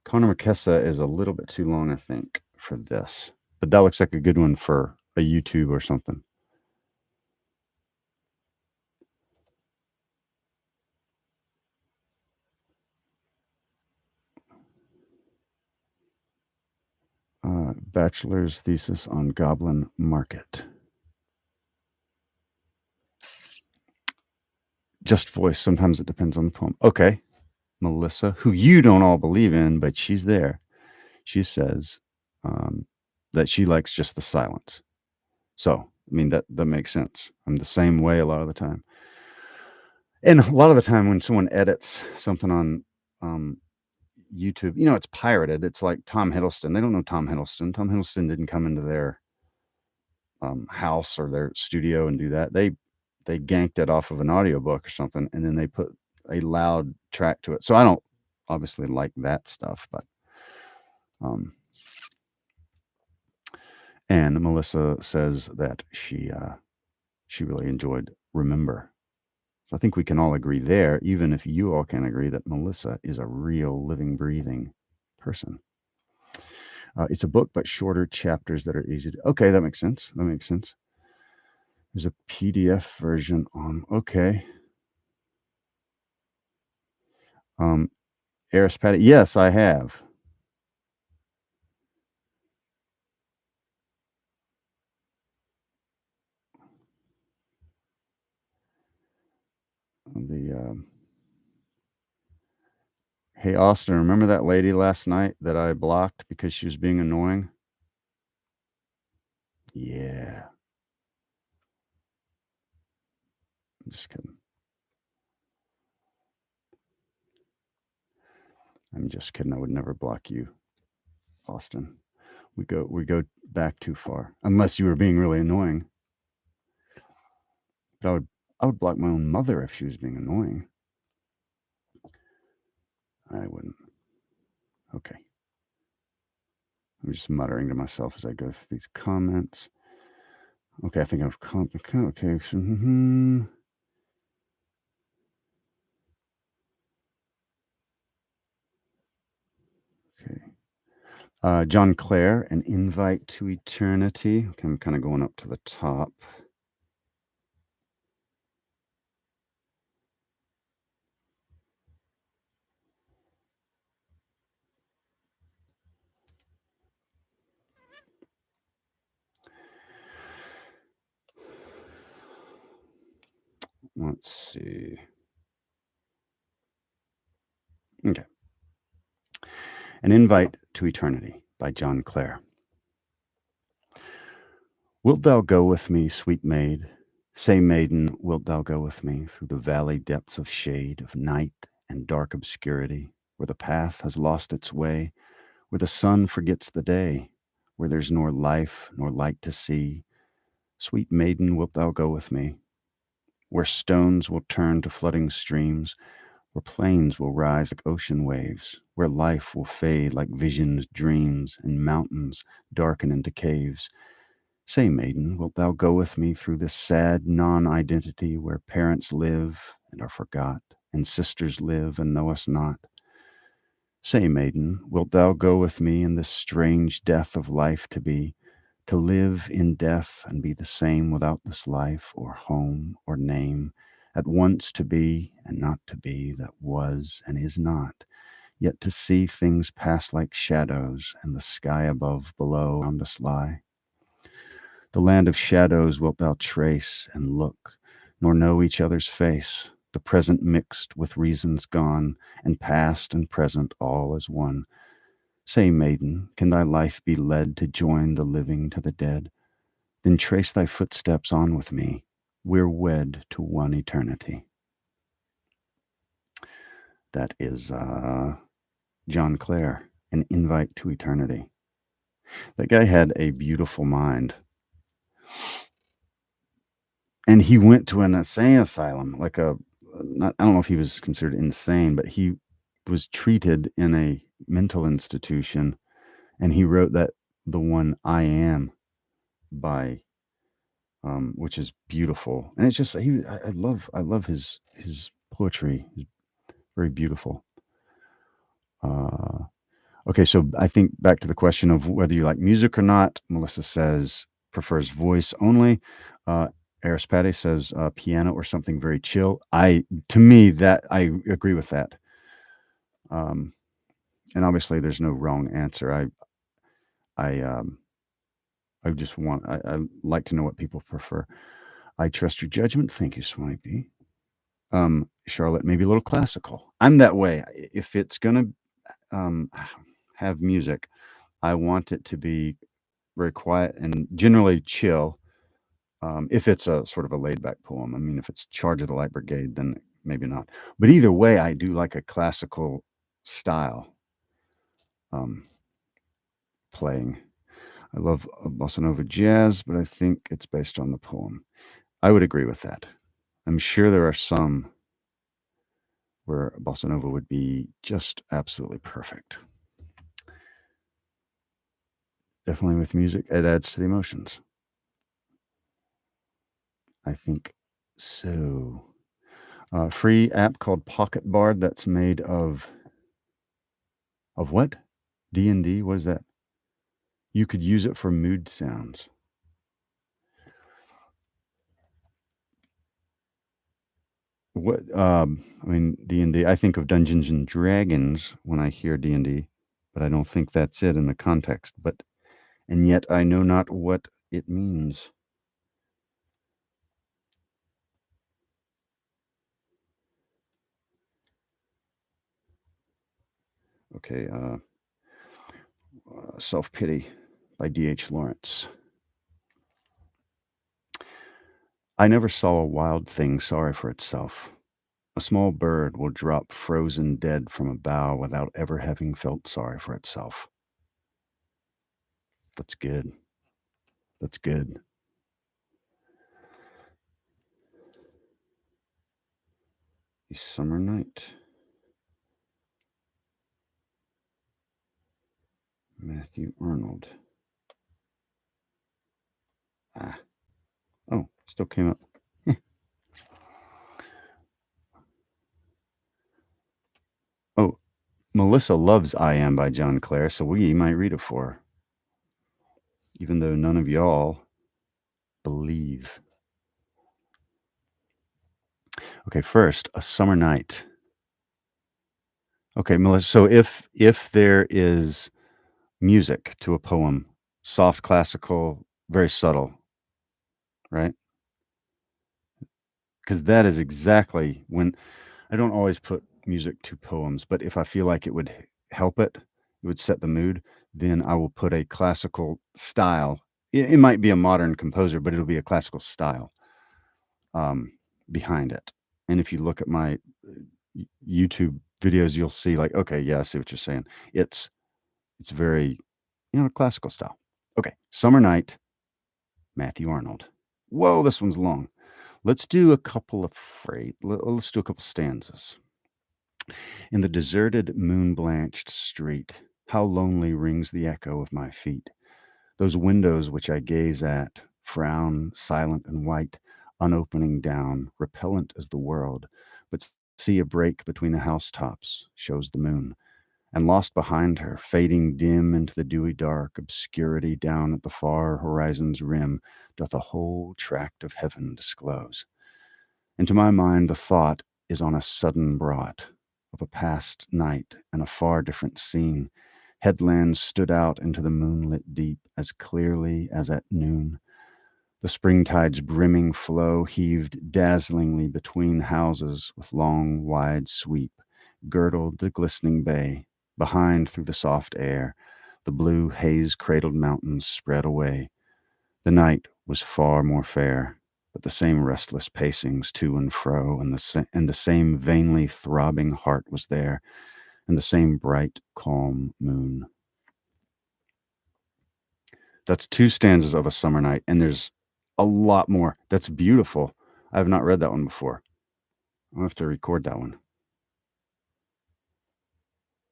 Connor McKessa is a little bit too long, I think, for this. But that looks like a good one for a YouTube or something. Bachelor's thesis on Goblin Market. Just voice. Sometimes it depends on the poem. Okay. Melissa, who you don't all believe in, but she's there. She says um, that she likes just the silence. So, I mean, that makes sense. I'm the same way a lot of the time. And a lot of the time when someone edits something on um, YouTube, it's pirated. It's like Tom Hiddleston. They don't know Tom Hiddleston. Tom Hiddleston didn't come into their house or their studio and do that. They ganked it off of an audiobook or something, and then they put a loud track to it. So I don't obviously like that stuff, but um, and Melissa says that she really enjoyed Remember. So I think we can all agree there, even if you all can agree that Melissa is a real living, breathing person. It's a book, but shorter chapters that are easy to. Okay, that makes sense. That makes sense. There's a PDF version on. Okay. Um, Eris Patty. Yes, I have. The Hey, Austin, remember that lady last night that I blocked because she was being annoying? Yeah. I'm just kidding. I'm just kidding. I would never block you, Austin. We go back too far. Unless you were being really annoying. But I would block my own mother if she was being annoying. I wouldn't. Okay. I'm just muttering to myself as I go through these comments. Okay, I think I've okay. Okay. John Clare, An Invite to Eternity. Okay, I'm kind of going up to the top. Let's see. Okay. An Invite to Eternity by John Clare. Wilt thou go with me, sweet maid? Say, maiden, wilt thou go with me through the valley depths of shade, of night and dark obscurity, where the path has lost its way, where the sun forgets the day, where there's nor life nor light to see? Sweet maiden, wilt thou go with me? Where stones will turn to flooding streams, where plains will rise like ocean waves, where life will fade like visioned dreams, and mountains darken into caves. Say, maiden, wilt thou go with me through this sad non-identity where parents live and are forgot, and sisters live and know us not? Say, maiden, wilt thou go with me in this strange death of life to live in death and be the same without this life or home or name, at once to be and not to be, that was and is not, yet to see things pass like shadows and the sky above below around us lie? The land of shadows wilt thou trace and look, nor know each other's face, the present mixed with reasons gone, and past and present all as one. Say, maiden, can thy life be led to join the living to the dead? Then trace thy footsteps on with me. We're wed to one eternity. That is John Clare, An Invite to Eternity. That guy had a beautiful mind. And he went to an insane asylum, like I don't know if he was considered insane, but he was treated in a mental institution. And he wrote the one I Am by which is beautiful, and it's just I love his poetry. It's very beautiful. Okay, so I think back to the question of whether you like music or not. Melissa says prefers voice only. Eris Patty says piano or something very chill. To me that I agree with that. And obviously there's no wrong answer. I just want I like to know what people prefer. I trust your judgment. Thank you, Swipey. Charlotte, maybe a little classical. I'm that way. If it's gonna have music, I want it to be very quiet and generally chill. If it's a sort of a laid back poem, I mean, if it's Charge of the Light Brigade, then maybe not. But either way, I do like a classical style playing. I love bossa nova jazz, but I think it's based on the poem. I would agree with that. I'm sure there are some where bossa nova would be just absolutely perfect. Definitely with music, it adds to the emotions. I think so. Free app called Pocket Bard that's made of what? D&D? What is that? You could use it for mood sounds. What? I mean, D&D. I think of Dungeons and Dragons when I hear D&D, but I don't think that's it in the context. And yet I know not what it means. Okay, Self Pity by D.H. Lawrence. I never saw a wild thing sorry for itself. A small bird will drop frozen dead from a bough without ever having felt sorry for itself. That's good. That's good. A summer night. Matthew Arnold. Ah. Oh, still came up. Oh, Melissa loves I Am by John Clare, so we might read it for her. Even though none of y'all believe. Okay, first, A Summer Night. Okay, Melissa, so if there is music to a poem, soft classical, very subtle, right? Because that is exactly when I don't always put music to poems, but if I feel like it would help it, it would set the mood, then I will put a classical style. It might be a modern composer, but it'll be a classical style um, behind it. And if you look at my YouTube videos, you'll see like, okay, yeah, I see what you're saying. It's very, classical style. Okay, Summer Night, Matthew Arnold. Whoa, this one's long. Let's do a couple of let's do a couple stanzas. In the deserted, moon-blanched street, how lonely rings the echo of my feet. Those windows which I gaze at, frown, silent and white, unopening down, repellent as the world, but see a break between the housetops, shows the moon. And lost behind her, fading dim into the dewy dark, obscurity down at the far horizon's rim, doth a whole tract of heaven disclose. And to my mind the thought is on a sudden brought, of a past night and a far different scene. Headlands stood out into the moonlit deep as clearly as at noon. The springtide's brimming flow heaved dazzlingly between houses with long, wide sweep, girdled the glistening bay. Behind, through the soft air, the blue haze-cradled mountains spread away. The night was far more fair, but the same restless pacings to and fro, and the same vainly throbbing heart was there, and the same bright, calm moon. That's two stanzas of A Summer Night, and there's a lot more. That's beautiful. I have not read that one before. I'll have to record that one.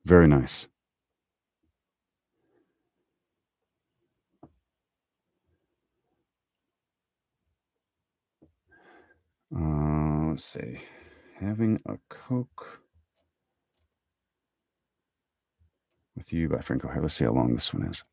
Very nice. Let's see. Having a Coke with You by Frank O'Hare. Let's see how long this one is.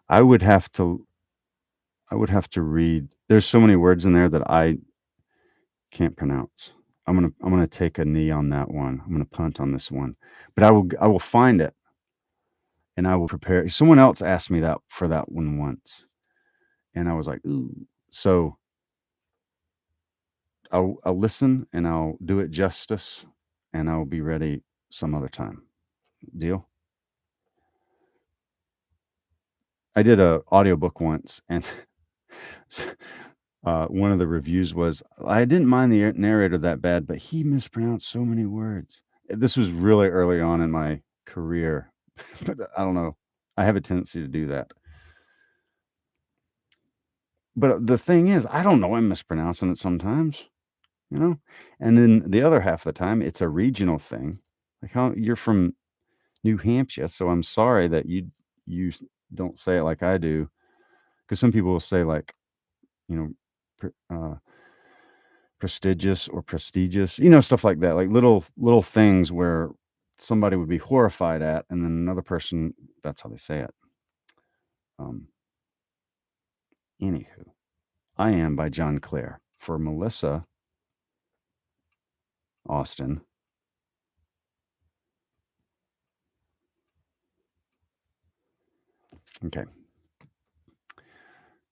I would have to read. There's so many words in there that I can't pronounce. I'm gonna take a knee on that one. I'm gonna punt on this one. But I will find it and I will prepare. Someone else asked me that for that one once. And I was like, ooh. So I'll listen and I'll do it justice and I'll be ready some other time. Deal? I did a audiobook once and one of the reviews was, I didn't mind the narrator that bad, but he mispronounced so many words. This was really early on in my career, but I don't know. I have a tendency to do that. But the thing is, I don't know I'm mispronouncing it sometimes, you know? And then the other half of the time, it's a regional thing. Like how you're from New Hampshire, so I'm sorry that you don't say it like I do. Because some people will say like, you know, prestigious or prestigious, stuff like that, like little things where somebody would be horrified at, and then another person, that's how they say it. Um, Anywho, I Am by John Clare for Melissa Austin. Okay.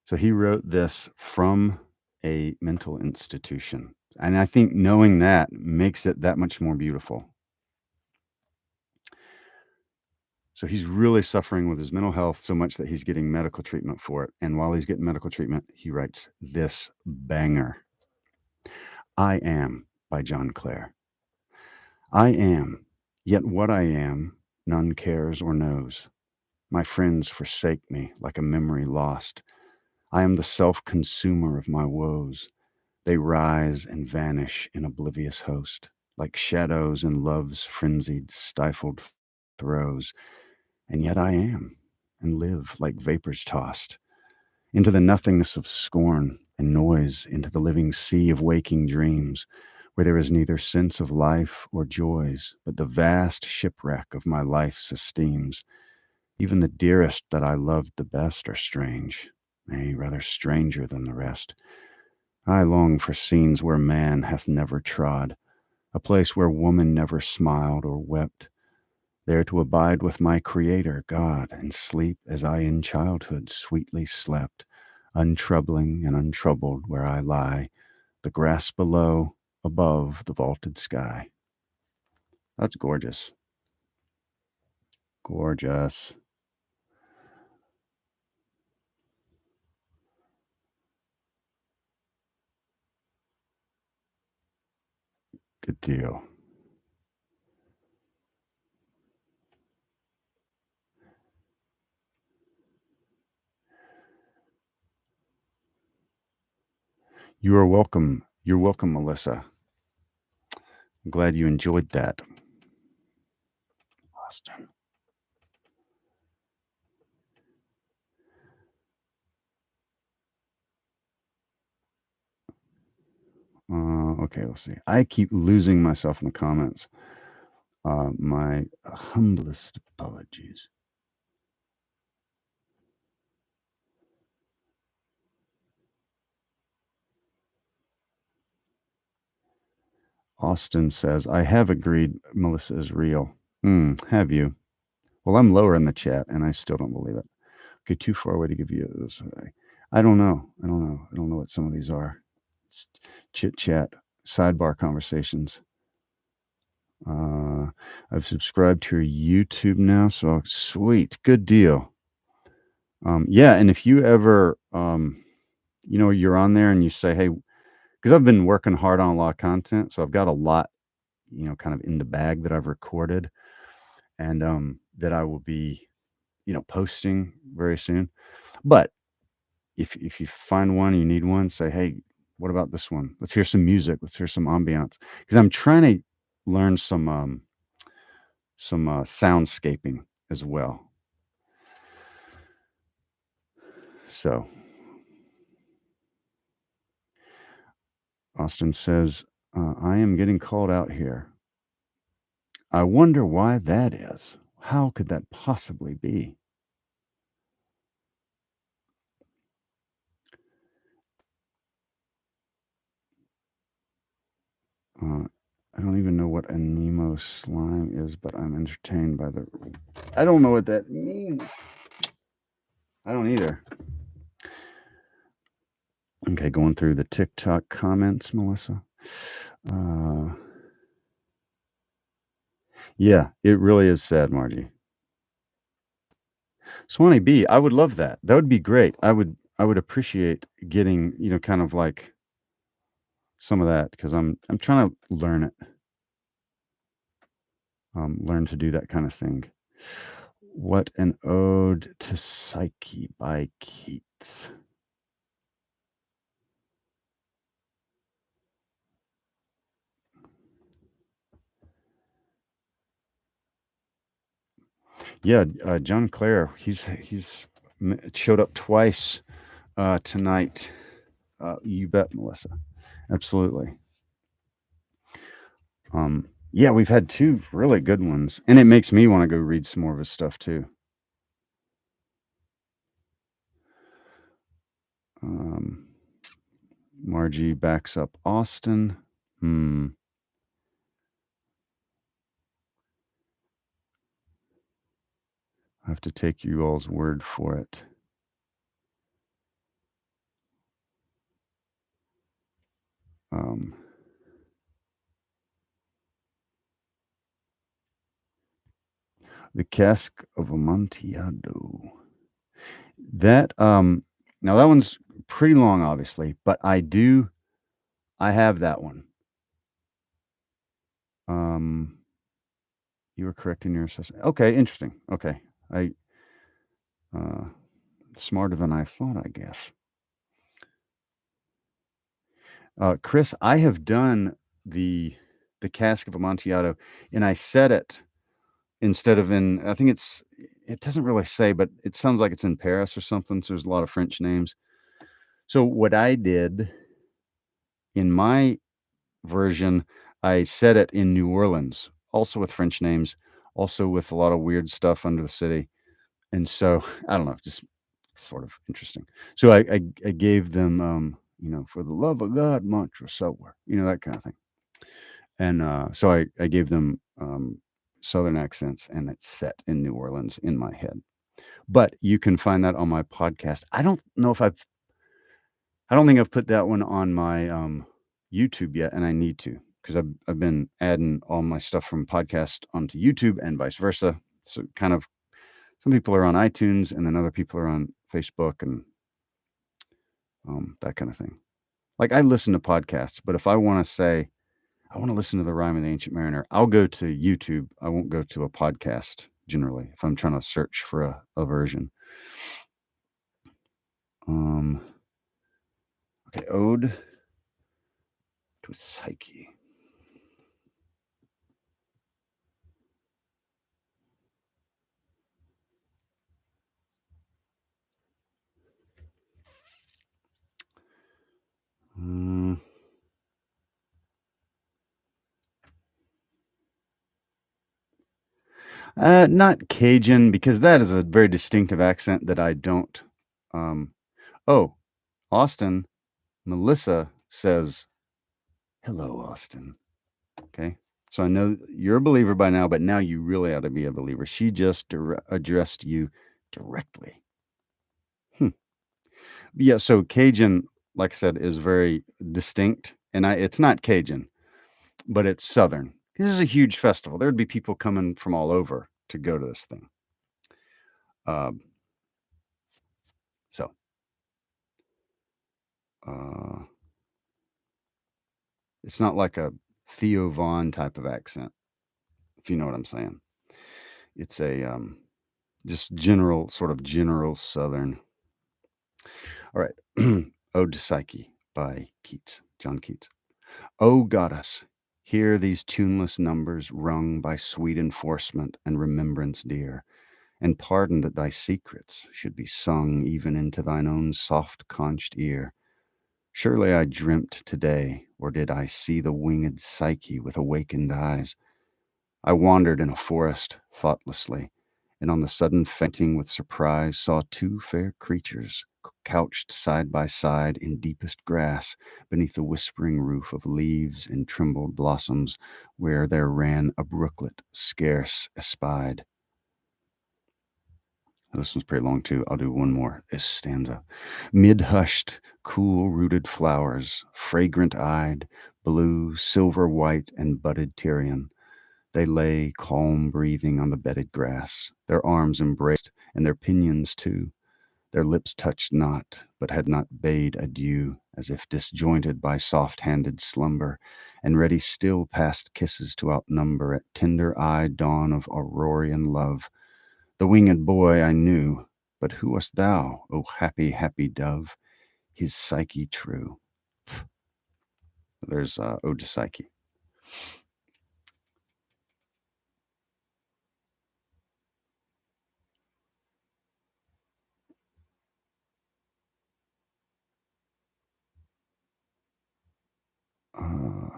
So he wrote this from a mental institution. And I think knowing that makes it that much more beautiful. So he's really suffering with his mental health so much that he's getting medical treatment for it. And while he's getting medical treatment, he writes this banger. I Am by John Clare. I am, yet what I am, none cares or knows. My friends forsake me like a memory lost. I am the self-consumer of my woes. They rise and vanish in oblivious host, like shadows in love's frenzied, stifled throes. And yet I am, and live like vapors tossed into the nothingness of scorn and noise, into the living sea of waking dreams, where there is neither sense of life or joys, but the vast shipwreck of my life's esteems. Even the dearest that I loved the best are strange, nay, rather stranger than the rest. I long for scenes where man hath never trod, a place where woman never smiled or wept, there to abide with my Creator, God, and sleep as I in childhood sweetly slept, untroubling and untroubled where I lie, the grass below, above the vaulted sky. That's gorgeous. Gorgeous. Good deal. You are welcome. You're welcome, Melissa. I'm glad you enjoyed that. Austin. Okay, let's see. I keep losing myself in the comments. My humblest apologies. Austin says, I have agreed Melissa is real. Have you? Well, I'm lower in the chat and I still don't believe it. Okay, too far away to give you this. I don't know. I don't know. I don't know what some of these are. It's chit chat, sidebar conversations. I've subscribed to your YouTube now, so sweet, good deal. Yeah, and if you ever, you're on there and you say, hey, because I've been working hard on a lot of content, so I've got a lot, kind of in the bag that I've recorded, and that I will be, posting very soon. But if you find one, you need one, say, hey, what about this one? Let's hear some music. Let's hear some ambiance, because I'm trying to learn some soundscaping as well. So Austin says, I am getting called out here. I wonder why that is. How could that possibly be? I don't even know what a Nemo slime is, but I'm entertained by the. I don't know what that means. I don't either. Okay, going through the TikTok comments, Melissa. Yeah, it really is sad, Margie. Swanee B, I would love that. That would be great. I would appreciate getting, kind of like some of that, because I'm trying to learn it. Learn to do that kind of thing. What an ode to Psyche by Keats. Yeah, John Clare, he's showed up twice tonight. You bet, Melissa. Absolutely. Yeah, we've had two really good ones, and it makes me want to go read some more of his stuff too. Margie backs up Austin. I have to take you all's word for it. Um, the Cask of Amontillado. That, now that one's pretty long, obviously, but I have that one. Um, you were correct in your assessment. Okay, interesting. Okay. I, uh, smarter than I thought, I guess. Chris, I have done the the Cask of Amontillado, and I said it instead of in I think it doesn't really say, but it sounds like it's in Paris or something, so there's a lot of French names. So what I did in my version, I said it in New Orleans, also with French names, also with a lot of weird stuff under the city, and so, I don't know, just sort of interesting. So I gave them, "For the love of God, Montresour," that kinda thing. And, so I gave them, Southern accents, and it's set in New Orleans in my head. But you can find that on my podcast. I don't think I've put that one on my, YouTube yet, and I need to, 'cause I've been adding all my stuff from podcast onto YouTube and vice versa. So kind of some people are on iTunes, and then other people are on Facebook and, that kinda thing. Like, I listen to podcasts, but if I wanna say I want to listen to the Rime of the Ancient Mariner, I'll go to YouTube. I won't go to a podcast generally if I'm trying to search for a version. Um, okay, Ode to Psyche. Mm, not Cajun, because that is a very distinctive accent that I don't. Um, oh, Austin, Melissa says, "Hello, Austin." Okay. So I know you're a believer by now, but now you really ought to be a believer. She just addressed you directly. Hmm. Yeah, so Cajun, like I said, is very distinct, and it's not Cajun, but it's Southern. This is a huge festival. There'd be people coming from all over to go to this thing. Um, so, uh, it's not like a Theo Vaughn type of accent, if you know what I'm saying. It's a just general Southern. All right, Ode to Psyche by John Keats. O goddess, hear these tuneless numbers rung by sweet enforcement and remembrance dear, and pardon that thy secrets should be sung even into thine own soft conched ear. Surely I dreamt today, or did I see the winged Psyche with awakened eyes? I wandered in a forest thoughtlessly, and on the sudden fainting with surprise saw two fair creatures couched side by side in deepest grass beneath the whispering roof of leaves and trembled blossoms, where there ran a brooklet scarce espied. This one's pretty long too. I'll do one more. This stanza. Mid hushed, cool rooted flowers, fragrant eyed, blue, silver white, and budded Tyrian. They lay calm breathing on the bedded grass, their arms embraced, and their pinions too. Their lips touched not, but had not bade adieu, as if disjointed by soft-handed slumber, and ready still past kisses to outnumber at tender-eyed dawn of Aurorian love. The winged boy I knew, but who wast thou, O happy, happy dove? His Psyche true. There's Ode to Psyche. Uh,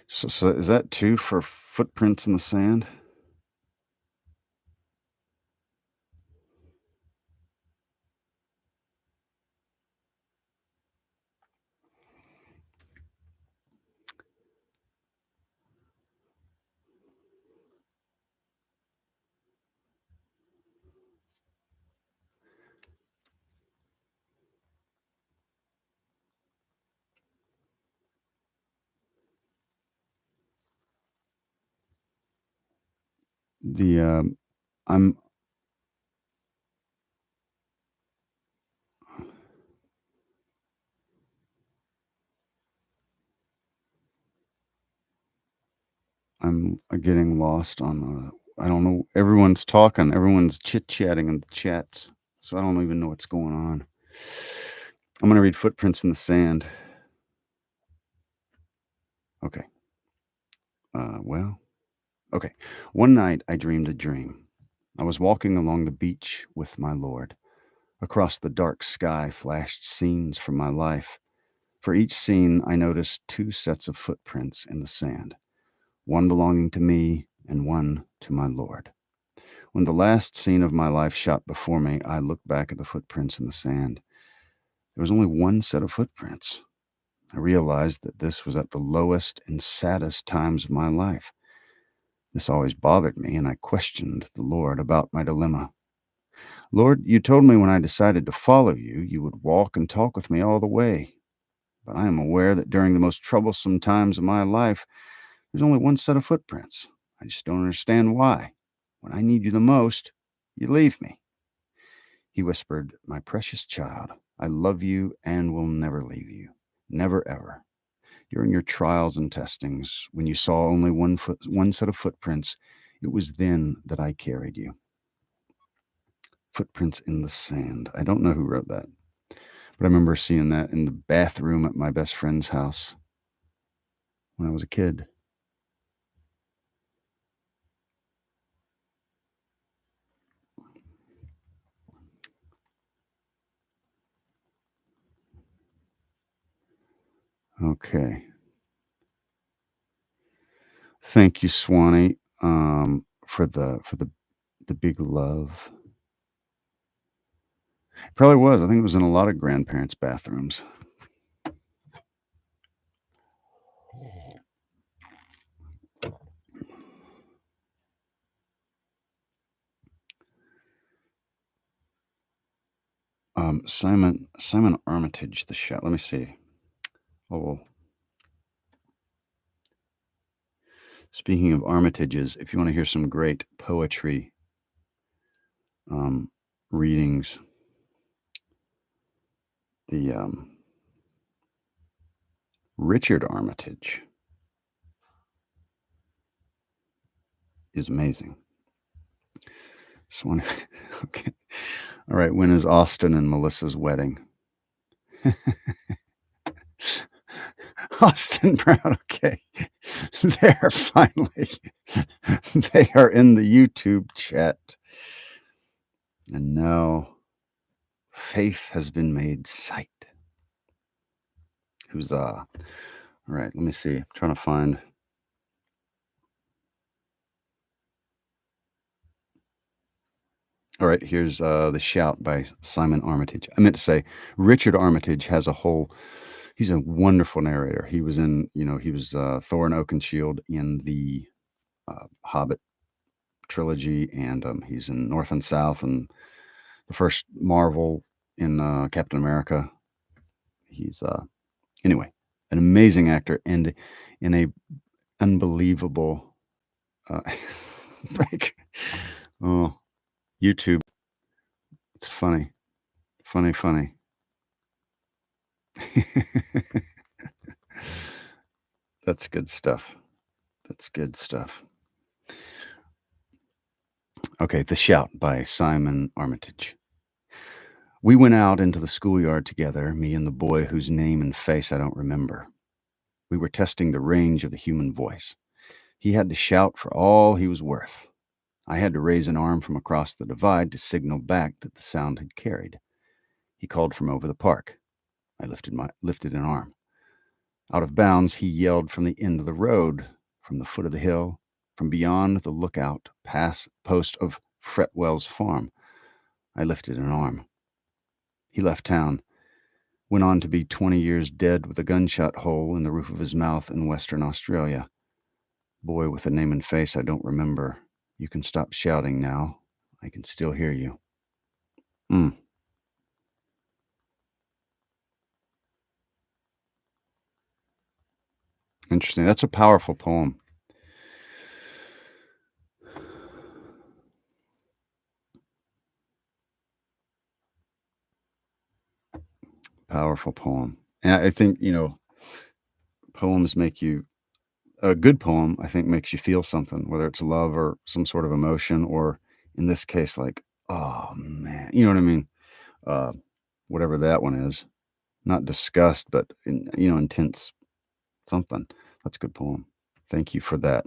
so is that two for Footprints in the Sand? The I'm I'm getting lost on I don't know. Everyone's talking. Everyone's chit chatting in the chats, so I don't even know what's going on. I'm gonna read Footprints in the Sand. Okay. Well. Okay. One night I dreamed a dream. I was walking along the beach with my Lord. Across the dark sky flashed scenes from my life. For each scene, I noticed two sets of footprints in the sand, one belonging to me and one to my Lord. When the last scene of my life shot before me, I looked back at the footprints in the sand. There was only one set of footprints. I realized that this was at the lowest and saddest times of my life. This always bothered me, and I questioned the Lord about my dilemma. Lord, you told me when I decided to follow you, you would walk and talk with me all the way. But I am aware that during the most troublesome times of my life, there's only one set of footprints. I just don't understand why. When I need you the most, you leave me. He whispered, "My precious child, I love you and will never leave you. Never ever. During your trials and testings, when you saw only one set of footprints, it was then that I carried you." Footprints in the sand. I don't know who wrote that, but I remember seeing that in the bathroom at my best friend's house when I was a kid. Okay. Thank you, Swanee, for the big love. It probably was. I think it was in a lot of grandparents' bathrooms. Simon Armitage, the shot. Let me see. Oh, speaking of Armitages, if you want to hear some great poetry um, readings, the Richard Armitage is amazing. Swan. Okay. All right. When is Austin and Melissa's wedding? Austin Brown. Okay. They're finally, they are in the YouTube chat. And now faith has been made sight. Huzzah. All right. Let me see. I'm trying to find. All right, here's The Shout by Simon Armitage. I meant to say Richard Armitage has a whole he's a wonderful narrator. He was in, he was Thor and Oakenshield in the Hobbit trilogy, and he's in North and South and the first Marvel in Captain America. He's anyway, an amazing actor and in a unbelievable break. Oh, YouTube. It's funny. Funny, funny. That's good stuff. That's good stuff. Okay, The Shout by Simon Armitage. We went out into the schoolyard together, me and the boy whose name and face I don't remember. We were testing the range of the human voice. He had to shout for all he was worth. I had to raise an arm from across the divide to signal back that the sound had carried. He called from over the park. I lifted an arm. Out of bounds, he yelled from the end of the road, from the foot of the hill, from beyond the lookout post of Fretwell's farm. I lifted an arm. He left town, went on to be 20 years dead with a gunshot hole in the roof of his mouth in Western Australia. Boy with a name and face I don't remember. You can stop shouting now. I can still hear you. Hmm. Interesting. That's a powerful poem. Powerful poem. And I think, poems make you a good poem, I think, makes you feel something, whether it's love or some sort of emotion, or in this case, like, oh man, you know what I mean? Uh, Whatever that one is, not disgust, but intense something. That's a good poem. Thank you for that.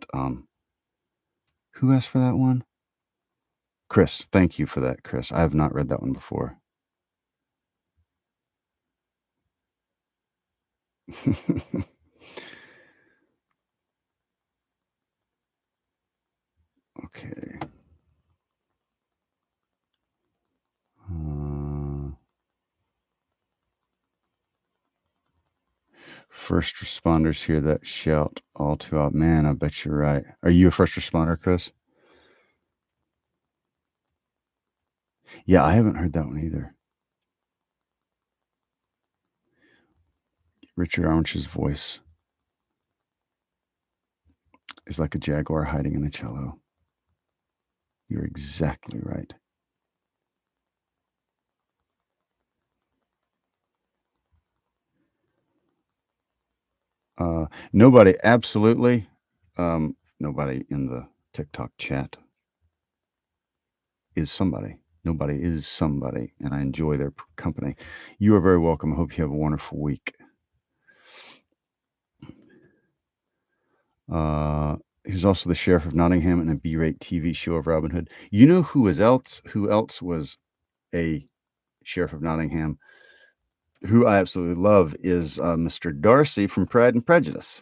Who asked for that one? Chris. Thank you for that, Chris. I have not read that one before. Okay. Uh, First responders hear that shout all too out. Man, I bet you're right. Are you a first responder, Chris? Yeah, I haven't heard that one either. Richard Armitage voice is like a jaguar hiding in a cello. You're exactly right. Nobody, absolutely. Nobody in the TikTok chat is somebody. Nobody is somebody, and I enjoy their company. You are very welcome. I hope you have a wonderful week. He was also the sheriff of Nottingham in a B-rate TV show of Robin Hood. You know who else was a sheriff of Nottingham, who I absolutely love, is Mr. Darcy from Pride and Prejudice.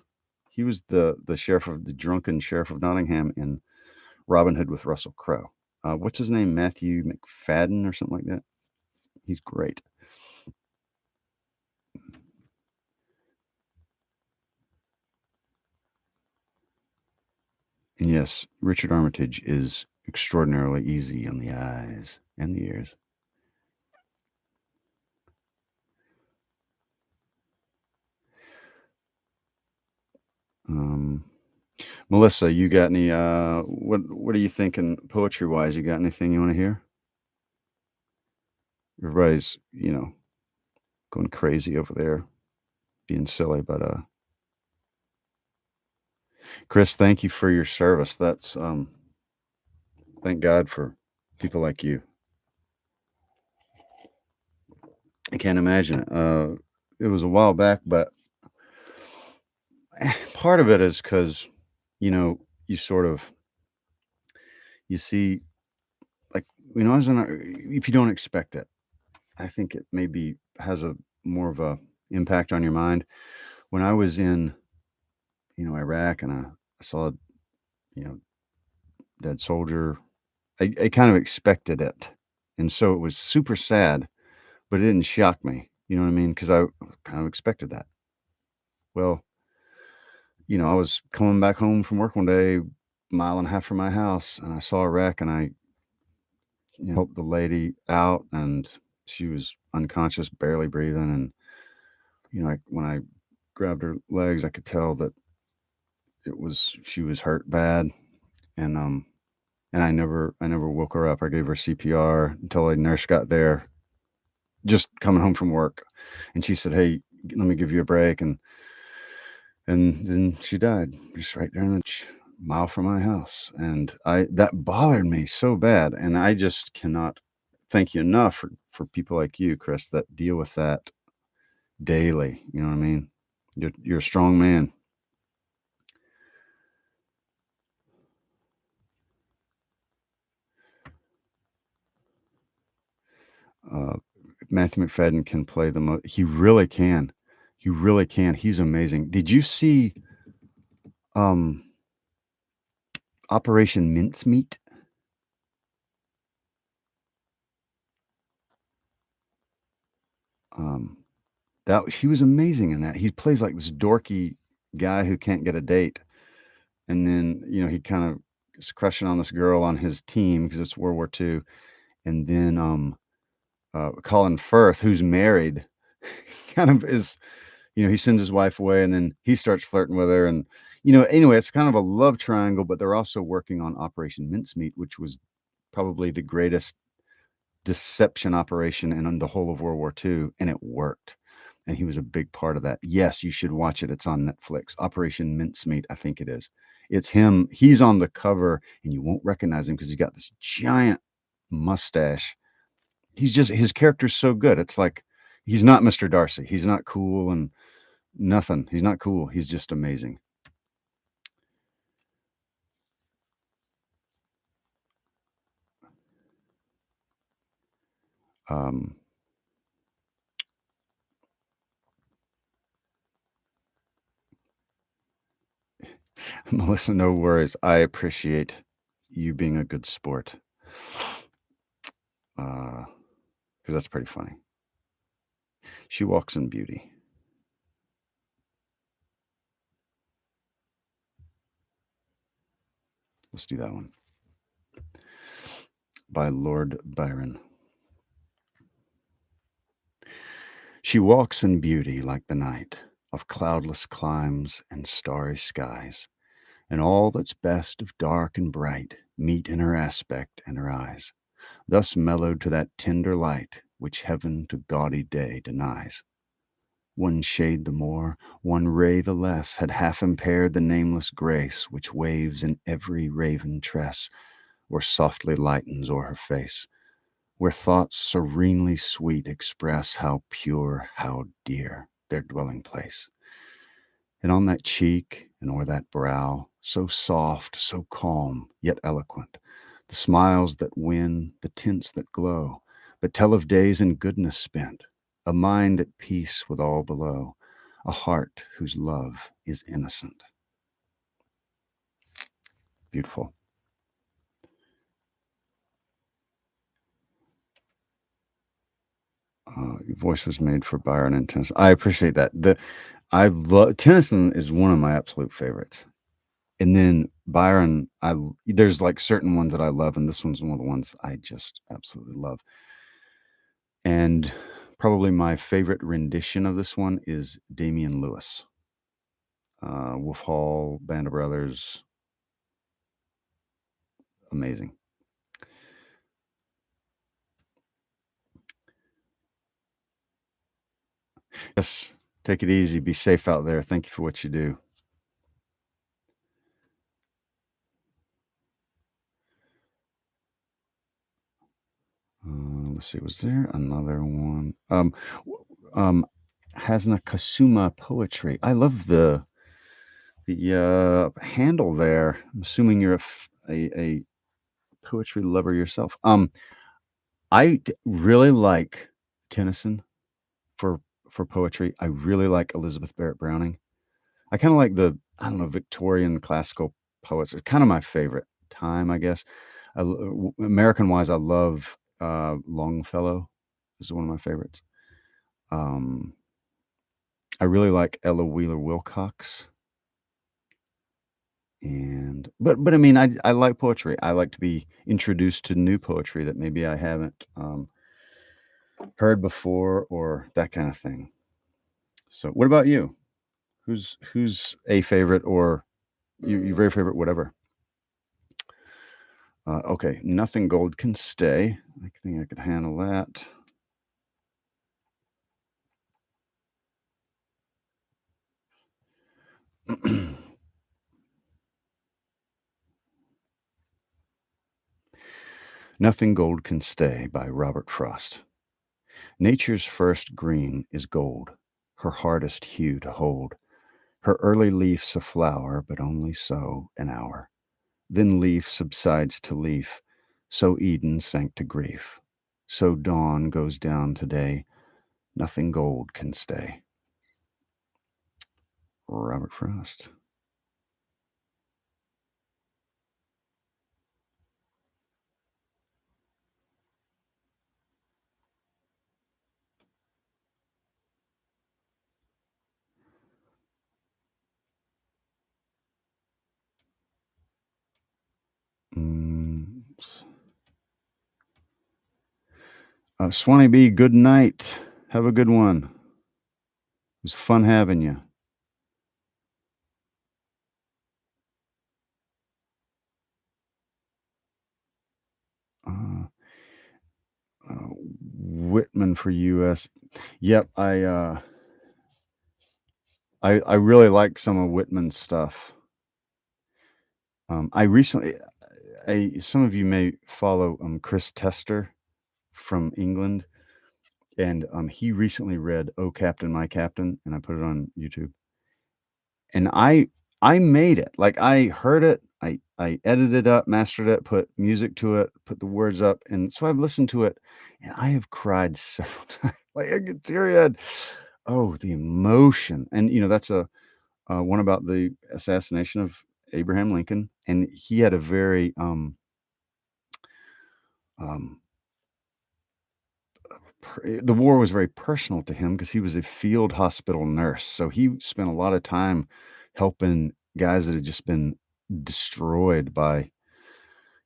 He was the sheriff of the drunken sheriff of Nottingham in Robin Hood with Russell Crowe. What's his name? Matthew McFadden or something like that. He's great. And yes, Richard Armitage is extraordinarily easy on the eyes and the ears. Um, Melissa, you got any? What are you thinking poetry wise? You got anything you want to hear? Everybody's going crazy over there, being silly. But Chris, thank you for your service. That's thank God for people like you. I can't imagine it. It was a while back, but part of it is because you sort of you see, like, as if you don't expect it, I think it maybe has a more of a impact on your mind. When I was in Iraq, and I saw you know dead soldier, I kind of expected it, and so it was super sad, but it didn't shock me. You know what I mean? Because I kind of expected that. Well, I was coming back home from work one day, mile and a half from my house, and I saw a wreck, and I helped the lady out, and she was unconscious, barely breathing, and when I grabbed her legs, I could tell that she was hurt bad, and I never woke her up. I gave her CPR until a nurse got there, just coming home from work, and she said, "Hey, let me give you a break," and then she died just right there in a mile from my house, and that bothered me so bad, and I just cannot thank you enough for people like you, Chris, that deal with that daily. You know what I mean? You're a strong man. Uh, Matthew McFadden can play the most. He really can. He really can. He's amazing. Did you see um Operation Mincemeat? Um that he was amazing in that. He plays like this dorky guy who can't get a date, and then he kind of is crushing on this girl on his team because it's World War II, and then Colin Firth, who's married, kind of is, he sends his wife away, and then he starts flirting with her, and anyway, it's kind of a love triangle, but they're also working on Operation Mincemeat, which was probably the greatest deception operation in the whole of World War II, and it worked. and he was a big part of that. Yes, you should watch it. It's on Netflix. Operation Mincemeat, I think it is. It's him. He's on the cover, and you won't recognize him because he's got this giant mustache. He's just his character's so good. It's like he's not Mr. Darcy. He's not cool and nothing. He's not cool. He's just amazing. Um, Melissa, no worries. I appreciate you being a good sport. Because that's pretty funny. She walks in beauty. Let's do that one. By Lord Byron. She walks in beauty like the night of cloudless climes and starry skies, and all that's best of dark and bright meet in her aspect and her eyes, thus mellowed to that tender light which heaven to gaudy day denies. One shade the more, one ray the less, had half impaired the nameless grace which waves in every raven tress, or softly lightens o'er her face, where thoughts serenely sweet express how pure, how dear their dwelling place. And on that cheek and o'er that brow, so soft, so calm, yet eloquent, the smiles that win, the tints that glow, but tell of days in goodness spent, a mind at peace with all below, a heart whose love is innocent. Beautiful. Your voice was made for Byron and Tennyson. I appreciate that. I love Tennyson is one of my absolute favorites. And then Byron, there's like certain ones that I love, and this one's one of the ones I just absolutely love. And probably my favorite rendition of this one is Damian Lewis. Wolf Hall, Band of Brothers, amazing. Yes, take it easy. Be safe out there. Thank you for what you do. Let's see. Was there another one? Hasna Kasuma poetry. I love the handle there. I'm assuming you're a poetry lover yourself. Really like Tennyson for for poetry. I really like Elizabeth Barrett Browning. I kind of like I don't know, Victorian classical poets. It's kind of my favorite time, I guess. American wise, I love Longfellow. This is one of my favorites. Um, I really like Ella Wheeler Wilcox. But I mean, I like poetry. I like to be introduced to new poetry that maybe I haven't heard before or that kind of thing. So, what about you? Who's a favorite or your very favorite, whatever? Okay, nothing gold can stay. I think I could handle that. Nothing Gold Can Stay by Robert Frost. Nature's first green is gold, her hardest hue to hold. Her early leaf's a flower, but only so an hour. Then leaf subsides to leaf, so Eden sank to grief. So dawn goes down today, nothing gold can stay. Robert Frost. Mm, Swanee B, good night. Have a good one. It was fun having you. Uh, Whitman for U.S. Yep, I I really like some of Whitman's stuff. I recently some of you may follow, Chris Tester from England, and, he recently read "Oh, Captain, My Captain," and I put it on YouTube, and I made it. Like, I heard it, I edited it up, mastered it, put music to it, put the words up, and so I've listened to it, and I have cried several times. Like, I get teary-eyed. Oh, the emotion, and, that's a one about the assassination of Abraham Lincoln, and he had a very, um the war was very personal to him because he was a field hospital nurse, so he spent a lot of time helping guys that had just been destroyed by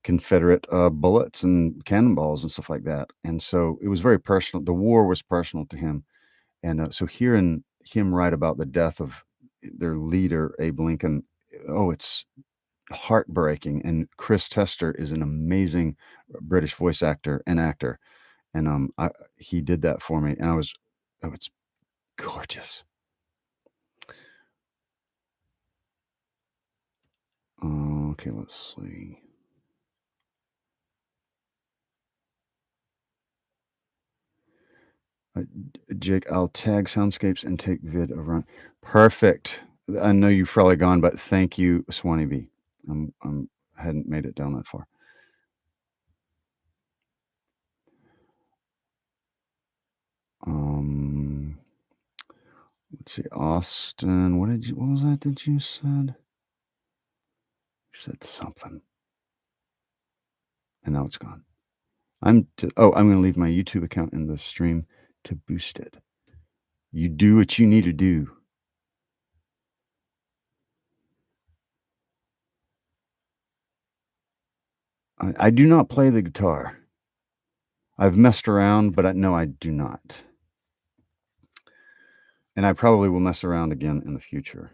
Confederate, bullets and cannonballs and stuff like that, and so it was very personal. The war was personal to him, and, so hearing him write about the death of their leader, Abe Lincoln, oh, it's heartbreaking, and Chris Tester is an amazing British voice actor and actor, and, he did that for me, and it's gorgeous. Okay, let's see. Jake, I'll tag soundscapes and take vid over. Perfect. I know you've probably gone, but thank you, Swanee B. Hadn't made it down that far. Um, let's see, Austin. What was that that you said? You said something, and now it's gone. I'm gonna leave my YouTube account in the stream to boost it. You do what you need to do. I do not play the guitar. I've messed around, but no, I do not. And I probably will mess around again in the future.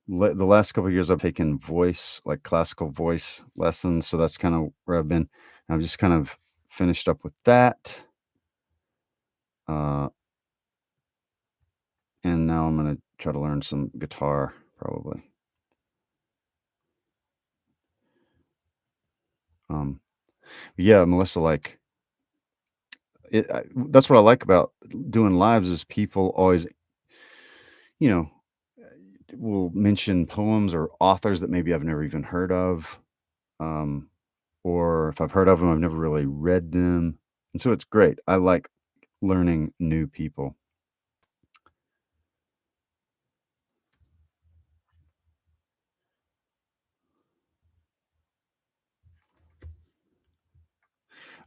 The last couple of years, I've taken voice, like classical voice lessons, so that's kind of where I've been. I've just kind of finished up with that, uh, and now I'm gonna try to learn some guitar, probably. Um, yeah, Melissa, like that's what I like about doing lives is people always, you know, will mention poems or authors that maybe I've never even heard of. Um, or if I've heard of them, I've never really read them. And so it's great. I like learning new people.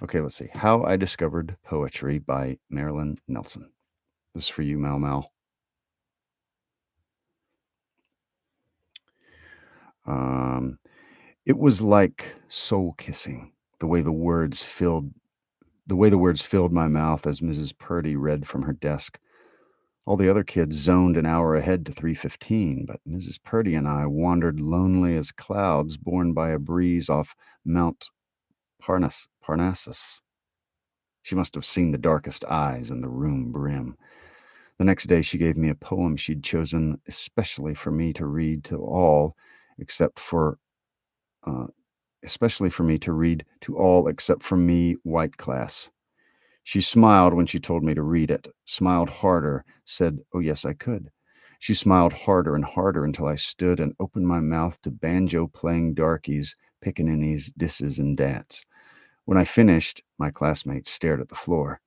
Okay, let's see. How I Discovered Poetry by Marilyn Nelson. This is for you, Mal Mal. Um, it was like soul kissing, the way the words filled my mouth as Mrs. Purdy read from her desk. All the other kids zoned an hour ahead to 3:15, but Mrs. Purdy and I wandered lonely as clouds borne by a breeze off Mount Parnassus. She must have seen the darkest eyes in the room brim. The next day she gave me a poem she'd chosen especially for me to read to all except for uh, especially for me to read to all except for me, white class. She smiled when she told me to read it, smiled harder, said, "Oh, yes, I could." She smiled harder and harder until I stood and opened my mouth to banjo-playing darkies, pickaninnies, disses, and dats. When I finished, my classmates stared at the floor.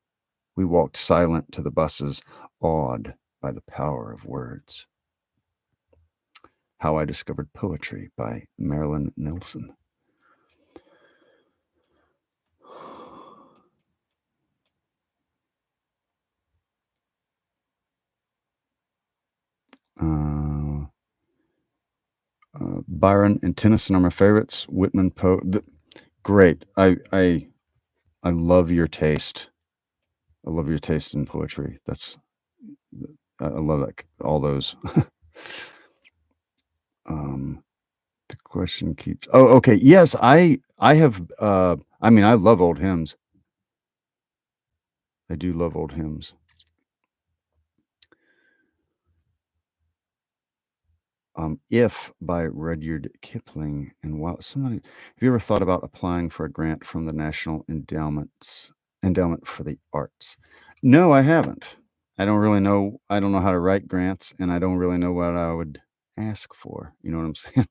We walked silent to the buses, awed by the power of words. How I Discovered Poetry by Marilyn Nelson. Uh, Byron and Tennyson are my favorites. Whitman, great. I love your taste. I love your taste in poetry. I love that. All those. um, the question keeps. Oh, okay. Yes, I have. I mean, I love old hymns. I do love old hymns. If by Rudyard Kipling. And wow, have you ever thought about applying for a grant from the National Endowment for the Arts? No, I haven't. I don't know how to write grants, and I don't really know what I would ask for. You know what I'm saying?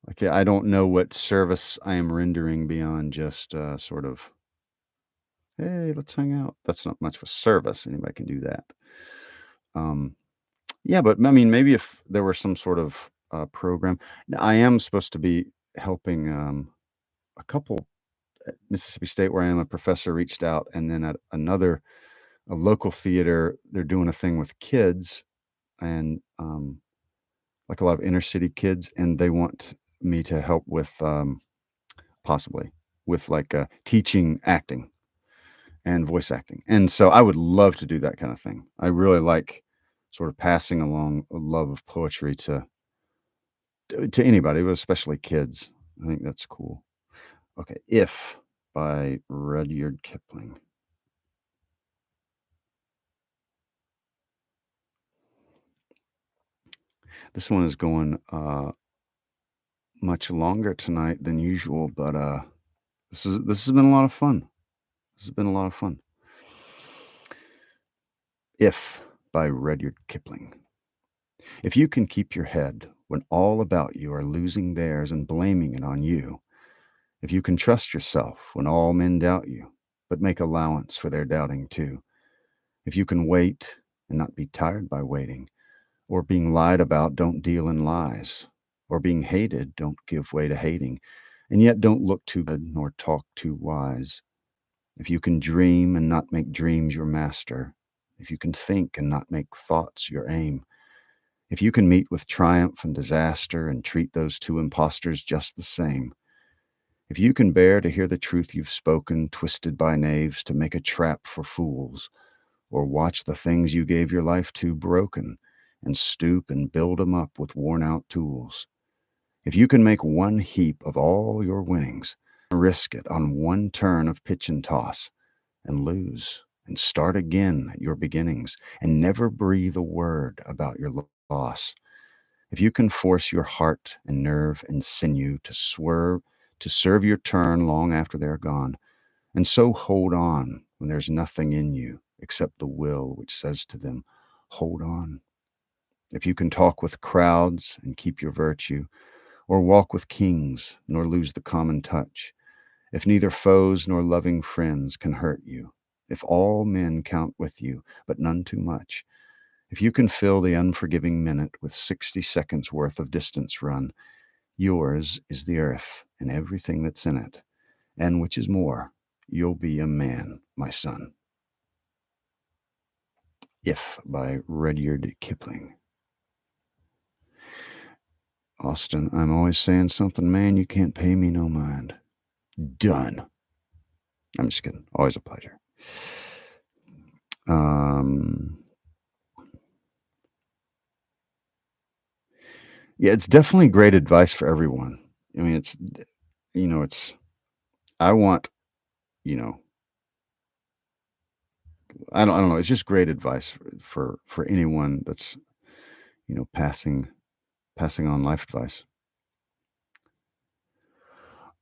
Like, I don't know what service I am rendering beyond just sort of, hey, let's hang out. That's not much of a service. Anybody can do that. Um, Yeah, but I mean, maybe if there were some sort of program. Now, I am supposed to be helping a couple at Mississippi State where I am a professor reached out, and then at a local theater, they're doing a thing with kids and like a lot of inner city kids, and they want me to help with possibly with like teaching acting and voice acting. And so I would love to do that kind of thing. I really like sort of passing along a love of poetry to anybody, but especially kids. I think that's cool. Okay, If by Rudyard Kipling. This one is going much longer tonight than usual, but this has been a lot of fun. This has been a lot of fun. If by Rudyard Kipling. If you can keep your head when all about you are losing theirs and blaming it on you, if you can trust yourself when all men doubt you, but make allowance for their doubting too, if you can wait and not be tired by waiting, or being lied about, don't deal in lies, or being hated, don't give way to hating, and yet don't look too good nor talk too wise. If you can dream and not make dreams your master, if you can think and not make thoughts your aim, if you can meet with triumph and disaster and treat those two impostors just the same, if you can bear to hear the truth you've spoken twisted by knaves to make a trap for fools, or watch the things you gave your life to broken and stoop and build 'em up with worn out tools, if you can make one heap of all your winnings, risk it on one turn of pitch and toss, and lose and start again at your beginnings, and never breathe a word about your loss, if you can force your heart and nerve and sinew to serve your turn long after they're gone, and so hold on when there's nothing in you except the will which says to them, hold on. If you can talk with crowds and keep your virtue, or walk with kings nor lose the common touch, if neither foes nor loving friends can hurt you, if all men count with you, but none too much, if you can fill the unforgiving minute with 60 seconds worth of distance run, yours is the earth and everything that's in it, and which is more, you'll be a man, my son. If by Rudyard Kipling. Austin, I'm always saying something, man, you can't pay me no mind. Done. I'm just kidding. Always a pleasure. Um, yeah, it's definitely great advice for everyone. I mean, it's, I want, you know, I don't know. It's just great advice for anyone that's, passing on life advice.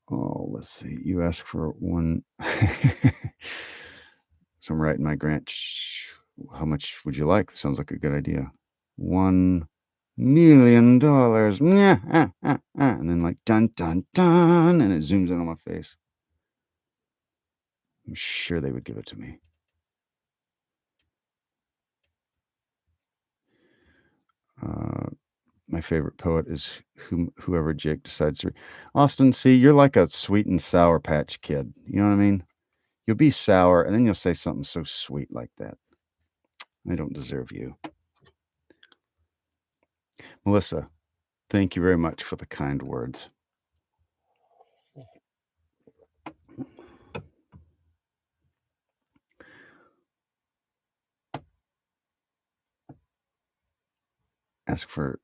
Oh, let's see. You asked for one. So I'm writing my grant. How much would you like? Sounds like a good idea. $1 million. And then like dun dun dun, and it zooms in on my face. I'm sure they would give it to me. My favorite poet is whoever Jake decides to. Austin, see, you're like a sweet and sour patch kid. You know what I mean? You'll be sour, and then you'll say something so sweet like that. I don't deserve you. Melissa, thank you very much for the kind words. Ask for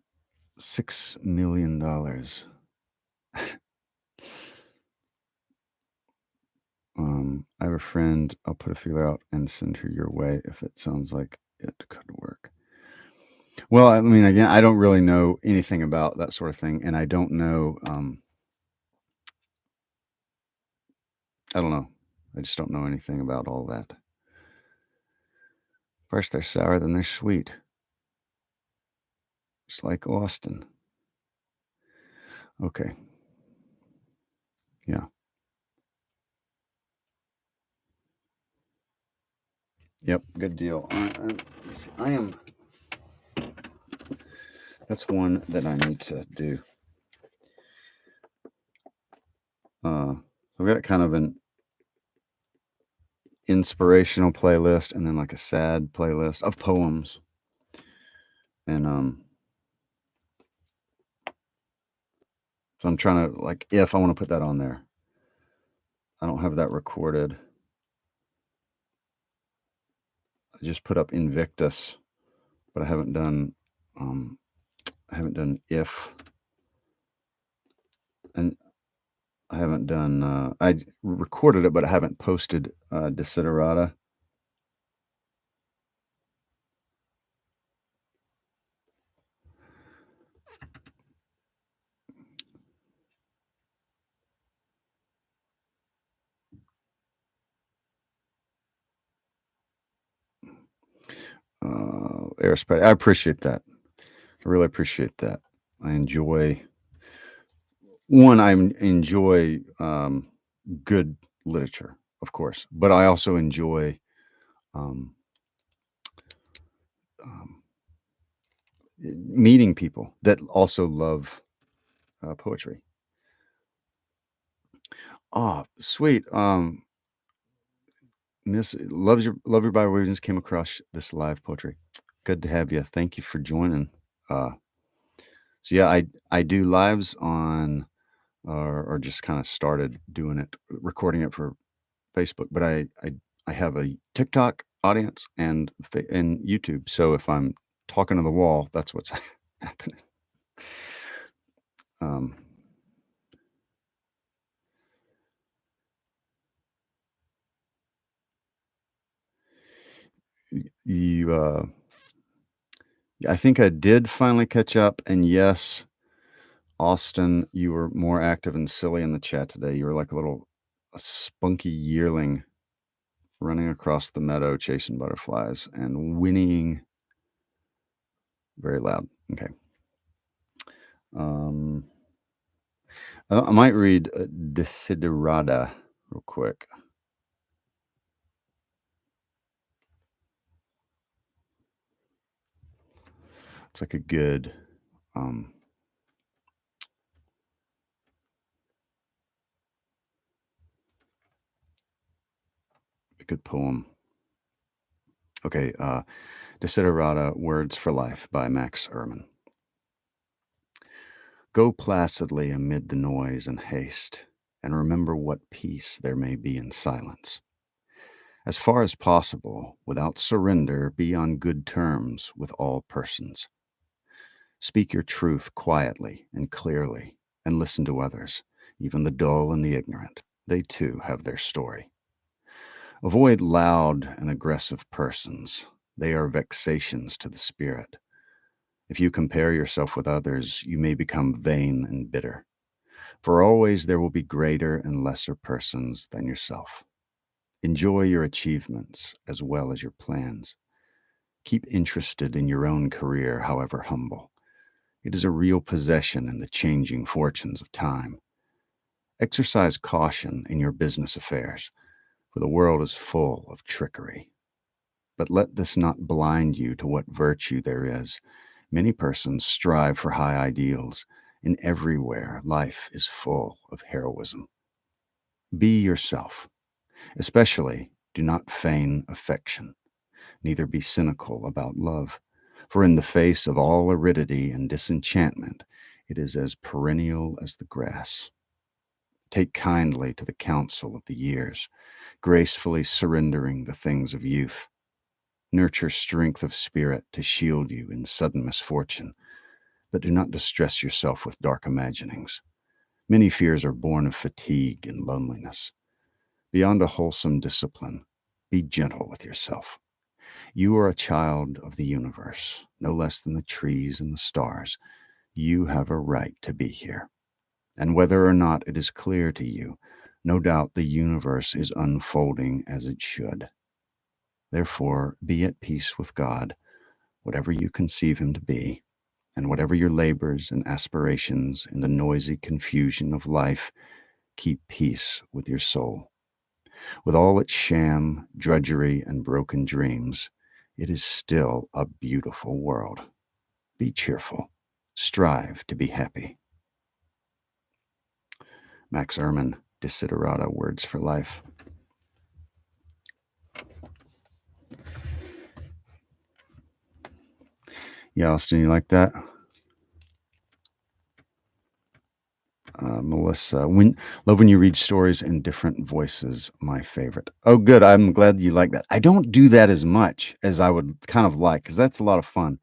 $6 million. I have a friend. I'll put a feeler out and send her your way if it sounds like it could work. Well, I mean, again, I don't really know anything about that sort of thing, and I don't know, I don't know. I just don't know anything about all that. First they're sour, then they're sweet. It's like Austin. Okay. Yeah. Yep. Good deal. Let's see. That's one that I need to do. I've got kind of an inspirational playlist and then like a sad playlist of poems. And so I'm trying to like if I want to put that on there. I don't have that recorded. I just put up Invictus, but um I haven't done if and I haven't done I recorded it but I haven't posted Desiderata. Aerospace. I appreciate that. I really appreciate that. I enjoy I enjoy good literature, of course, but I also enjoy um, um, meeting people that also love poetry. Oh, sweet. Miss love your Bible readings. Came across this live poetry. Good to have you. Thank you for joining. Uh, so yeah, I do lives on or just kind of started doing it, recording it for Facebook, but I have a TikTok audience and YouTube. So if I'm talking to the wall, that's what's happening. Um, you, I think I did finally catch up, and yes, Austin, you were more active and silly in the chat today. You were like a spunky yearling running across the meadow chasing butterflies and whinnying very loud. Okay. Um, I might read Desiderata real quick. It's like um, a good poem. Okay, Desiderata Words for Life by Max Ehrman. Go placidly amid the noise and haste, and remember what peace there may be in silence. As far as possible, without surrender, be on good terms with all persons. Speak your truth quietly and clearly, and listen to others, even the dull and the ignorant. They too have their story. Avoid loud and aggressive persons. They are vexations to the spirit. If you compare yourself with others, you may become vain and bitter. For always there will be greater and lesser persons than yourself. Enjoy your achievements as well as your plans. Keep interested in your own career, however humble. It is a real possession in the changing fortunes of time. Exercise caution in your business affairs, for the world is full of trickery. But let this not blind you to what virtue there is. Many persons strive for high ideals, and everywhere life is full of heroism. Be yourself. Especially, do not feign affection, neither be cynical about love, for in the face of all aridity and disenchantment, it is as perennial as the grass. Take kindly to the counsel of the years, gracefully surrendering the things of youth. Nurture strength of spirit to shield you in sudden misfortune, but do not distress yourself with dark imaginings. Many fears are born of fatigue and loneliness. Beyond a wholesome discipline, be gentle with yourself. You are a child of the universe, no less than the trees and the stars. You have a right to be here. And whether or not it is clear to you, no doubt the universe is unfolding as it should. Therefore, be at peace with God, whatever you conceive him to be, and whatever your labors and aspirations in the noisy confusion of life, keep peace with your soul. With all its sham, drudgery, and broken dreams, it is still a beautiful world. Be cheerful. Strive to be happy. Max Ehrman, Desiderata Words for Life. Yeah, Austin, you like that? Melissa, love when you read stories in different voices. My favorite. Oh, good. I'm glad you like that. I don't do that as much as I would kind of like, because that's a lot of fun.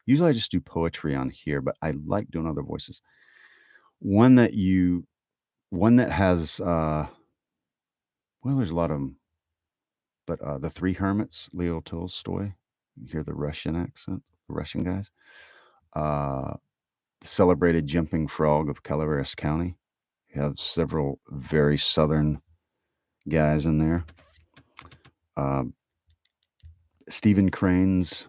Usually I just do poetry on here, but I like doing other voices. One that has, well, there's a lot of them, but The Three Hermits, Leo Tolstoy. You hear the Russian accent, the Russian guys. The Celebrated Jumping Frog of Calaveras County. You have several very southern guys in there. Stephen Crane's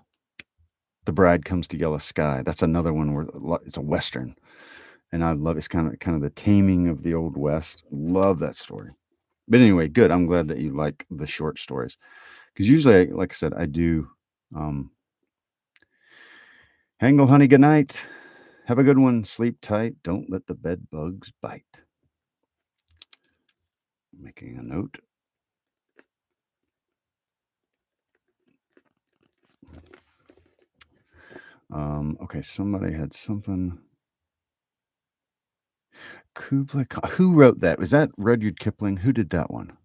The Bride Comes to Yellow Sky. That's another one where it's a Western. And I love it's kind of the taming of the Old West. Love that story. But anyway, good. I'm glad that you like the short stories. Because usually, like I said, I do Hangle, honey, good night. Have a good one. Sleep tight. Don't let the bed bugs bite. Making a note. Okay, somebody had something. Kublai Khan. Who wrote that? Was that Rudyard Kipling? Who did that one?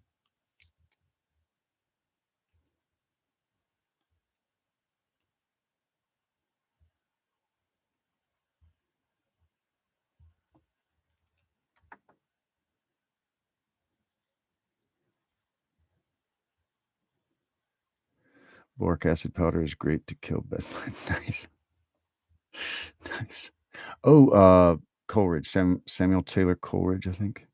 Boric acid powder is great to kill bedtime. Nice. Nice. Oh, Coleridge. Samuel Taylor Coleridge, I think.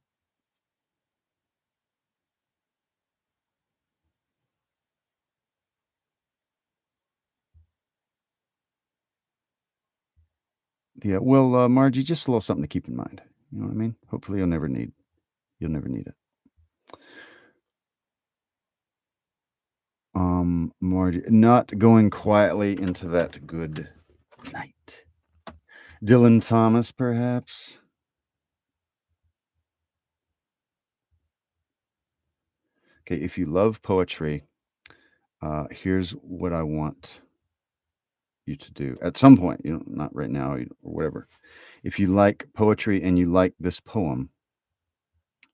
Yeah. Well, Margie, just a little something to keep in mind. You know what I mean? Hopefully you'll never need it. Margie, not going quietly into that good night. Dylan Thomas, perhaps. Okay, if you love poetry, here's what I want you to do at some point, not right now or whatever. If you like poetry and you like this poem,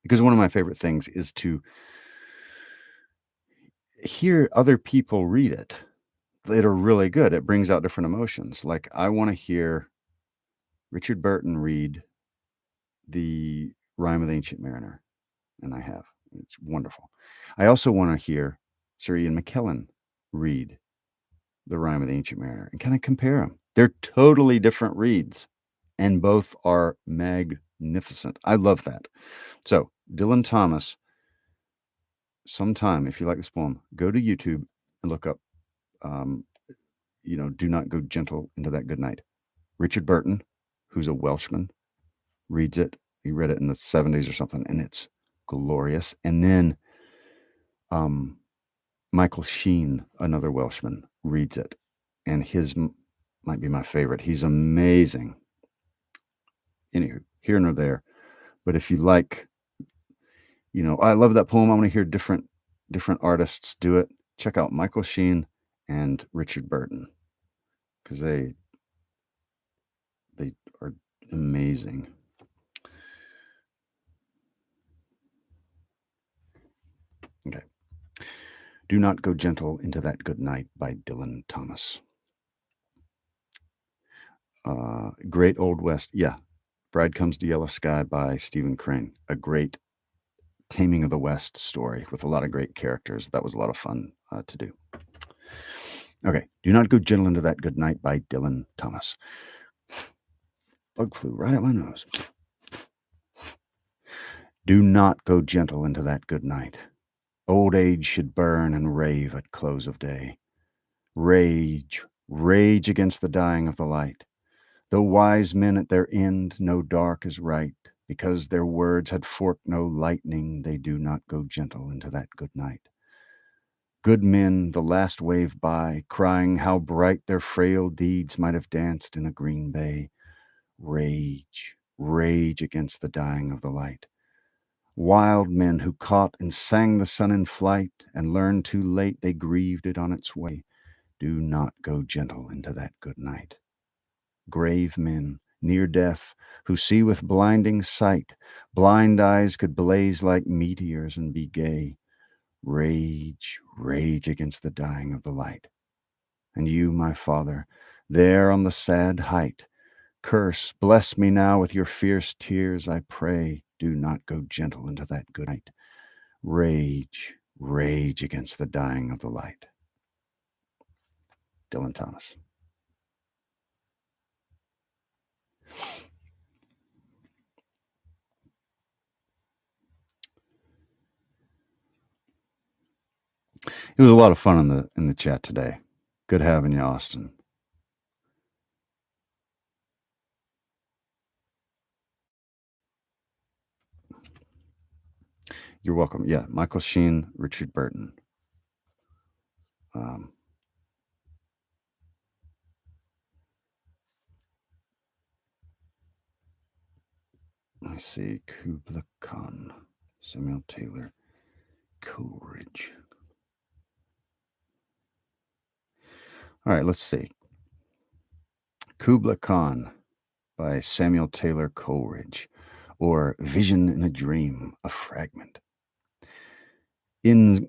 because one of my favorite things is to hear other people read it that are really good. It brings out different emotions. Like I want to hear Richard Burton read the Rime of the Ancient Mariner, and I have. It's wonderful. I also want to hear Sir Ian McKellen read the Rime of the Ancient Mariner and kind of compare them. They're totally different reads, and both are magnificent. I love that. So, Dylan Thomas, sometime, if you like this poem, go to YouTube and look up, Do Not Go Gentle Into That Good Night. Richard Burton, who's a Welshman, reads it. He read it in the 70s or something, and it's glorious. And then Michael Sheen, another Welshman, reads it, and his might be my favorite. He's amazing. Anywho, here nor there. But if you like, I love that poem. I want to hear different artists do it. Check out Michael Sheen and Richard Burton, because they are amazing. Okay. Do Not Go Gentle Into That Good Night by Dylan Thomas. Great Old West. Yeah. Bride Comes to Yellow Sky by Stephen Crane. A great Taming of the West story with a lot of great characters. That was a lot of fun to do. Okay. Do Not Go Gentle Into That Good Night by Dylan Thomas. Bug flew right up my nose. Do not go gentle into that good night. Old age should burn and rave at close of day. Rage, rage against the dying of the light. Though wise men at their end know dark is right, because their words had forked no lightning, they do not go gentle into that good night. Good men, the last wave by, crying how bright their frail deeds might have danced in a green bay. Rage, rage against the dying of the light. Wild men who caught and sang the sun in flight, and learned too late they grieved it on its way. Do not go gentle into that good night. Grave men, near death, who see with blinding sight, blind eyes could blaze like meteors and be gay. Rage, rage against the dying of the light. And you, my father, there on the sad height, curse, bless me now with your fierce tears, I pray. Do not go gentle into that good night. Rage, rage against the dying of the light. Dylan Thomas. It was a lot of fun in the chat today. Good having you, Austin. You're welcome. Yeah, Michael Sheen, Richard Burton. I see Kubla Khan, Samuel Taylor Coleridge. All right, let's see. Kubla Khan by Samuel Taylor Coleridge, or Vision in a Dream, a fragment. In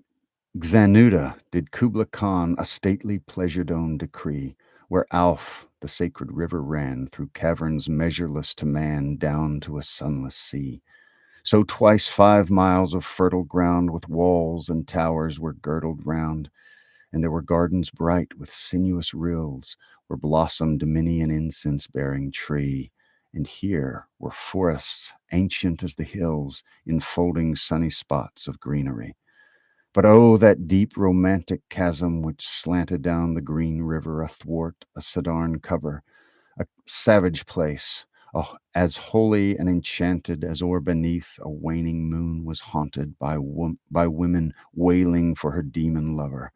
Xanuda did Kubla Khan a stately pleasure dome decree, where Alph, the sacred river, ran through caverns measureless to man down to a sunless sea. So twice 5 miles of fertile ground with walls and towers were girdled round, and there were gardens bright with sinuous rills, where blossomed many an incense-bearing tree, and here were forests ancient as the hills, enfolding sunny spots of greenery. But oh, that deep romantic chasm which slanted down the green river athwart a Sadarn cover, a savage place, oh, as holy and enchanted as o'er beneath a waning moon was haunted by women wailing for her demon lover.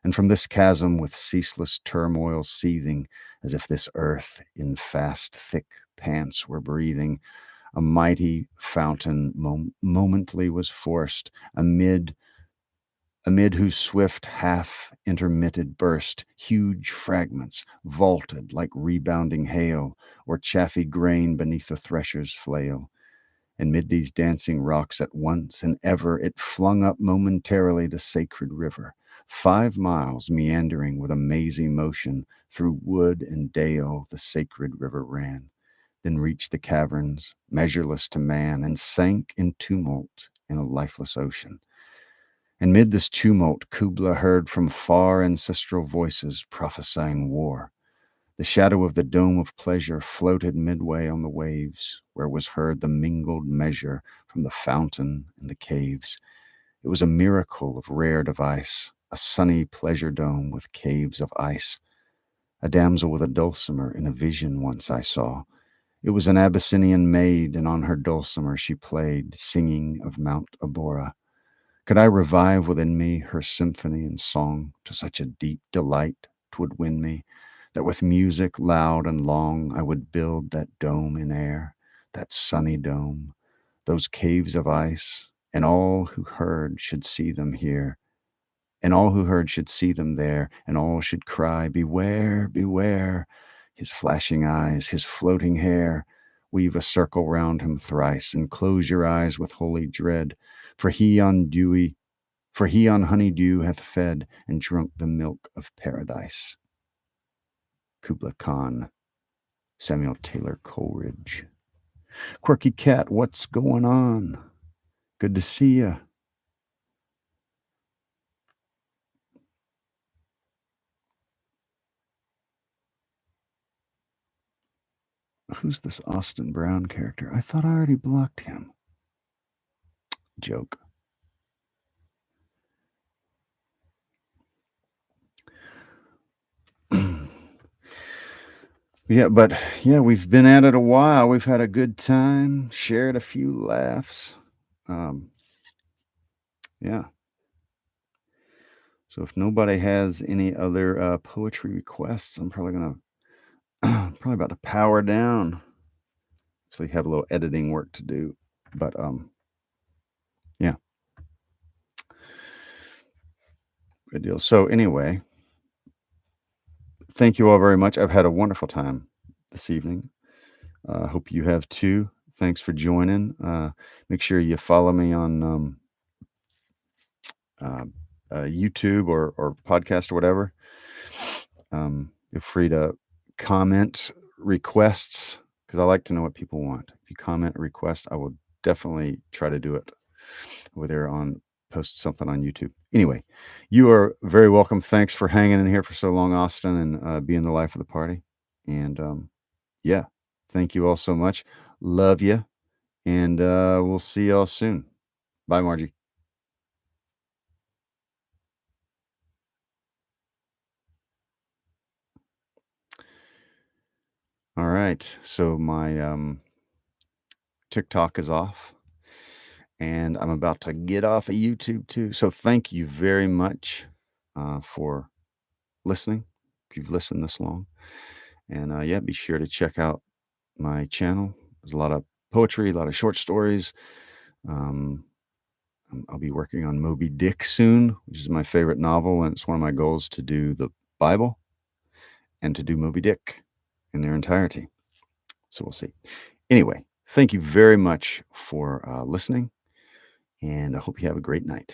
And from this chasm with ceaseless turmoil seething, as if this earth in fast, thick pants were breathing, a mighty fountain momently was forced, amid whose swift half-intermitted burst, huge fragments vaulted like rebounding hail, or chaffy grain beneath the thresher's flail. And mid these dancing rocks at once and ever it flung up momentarily the sacred river, 5 miles meandering with a mazy motion, through wood and dale the sacred river ran, then reached the caverns, measureless to man, and sank in tumult in a lifeless ocean. And mid this tumult Kubla heard from far ancestral voices prophesying war. The shadow of the dome of pleasure floated midway on the waves, where was heard the mingled measure from the fountain and the caves. It was a miracle of rare device, a sunny pleasure dome with caves of ice. A damsel with a dulcimer in a vision once I saw. It was an Abyssinian maid, and on her dulcimer she played, singing of Mount Abora. Could I revive within me her symphony and song, to such a deep delight 'twould win me, that with music loud and long I would build that dome in air, that sunny dome, those caves of ice, and all who heard should see them here, and all who heard should see them there, and all should cry, beware, beware, his flashing eyes, his floating hair, weave a circle round him thrice, and close your eyes with holy dread, for he on honeydew hath fed and drunk the milk of paradise. Kubla Khan, Samuel Taylor Coleridge. Quirky Cat, what's going on? Good to see you. who's this Austin Brown character? I thought I already blocked him. Joke. Yeah, we've been at it a while. We've had a good time, shared a few laughs. Um, yeah. So if nobody has any other poetry requests, I'm probably gonna probably about to power down. So you have a little editing work to do. But yeah, good deal. So anyway, thank you all very much. I've had a wonderful time this evening. Hope you have too. Thanks for joining. Make sure you follow me on uh, YouTube or podcast or whatever. Feel free to comment requests because I like to know what people want. If you comment a request, I will definitely try to do it over there on post something on YouTube. Anyway, you are very welcome. Thanks for hanging in here for so long, Austin, and being the life of the party. And yeah, thank you all so much. Love you. And we'll see y'all soon. Bye, Margie. All right. So my TikTok is off and I'm about to get off of YouTube too. So thank you very much for listening. If you've listened this long. And yeah, be sure to check out my channel. There's a lot of poetry, a lot of short stories. Um, I'll be working on Moby Dick soon, which is my favorite novel. And it's one of my goals to do the Bible and to do Moby Dick in their entirety. So we'll see. Anyway, thank you very much for listening, and I hope you have a great night.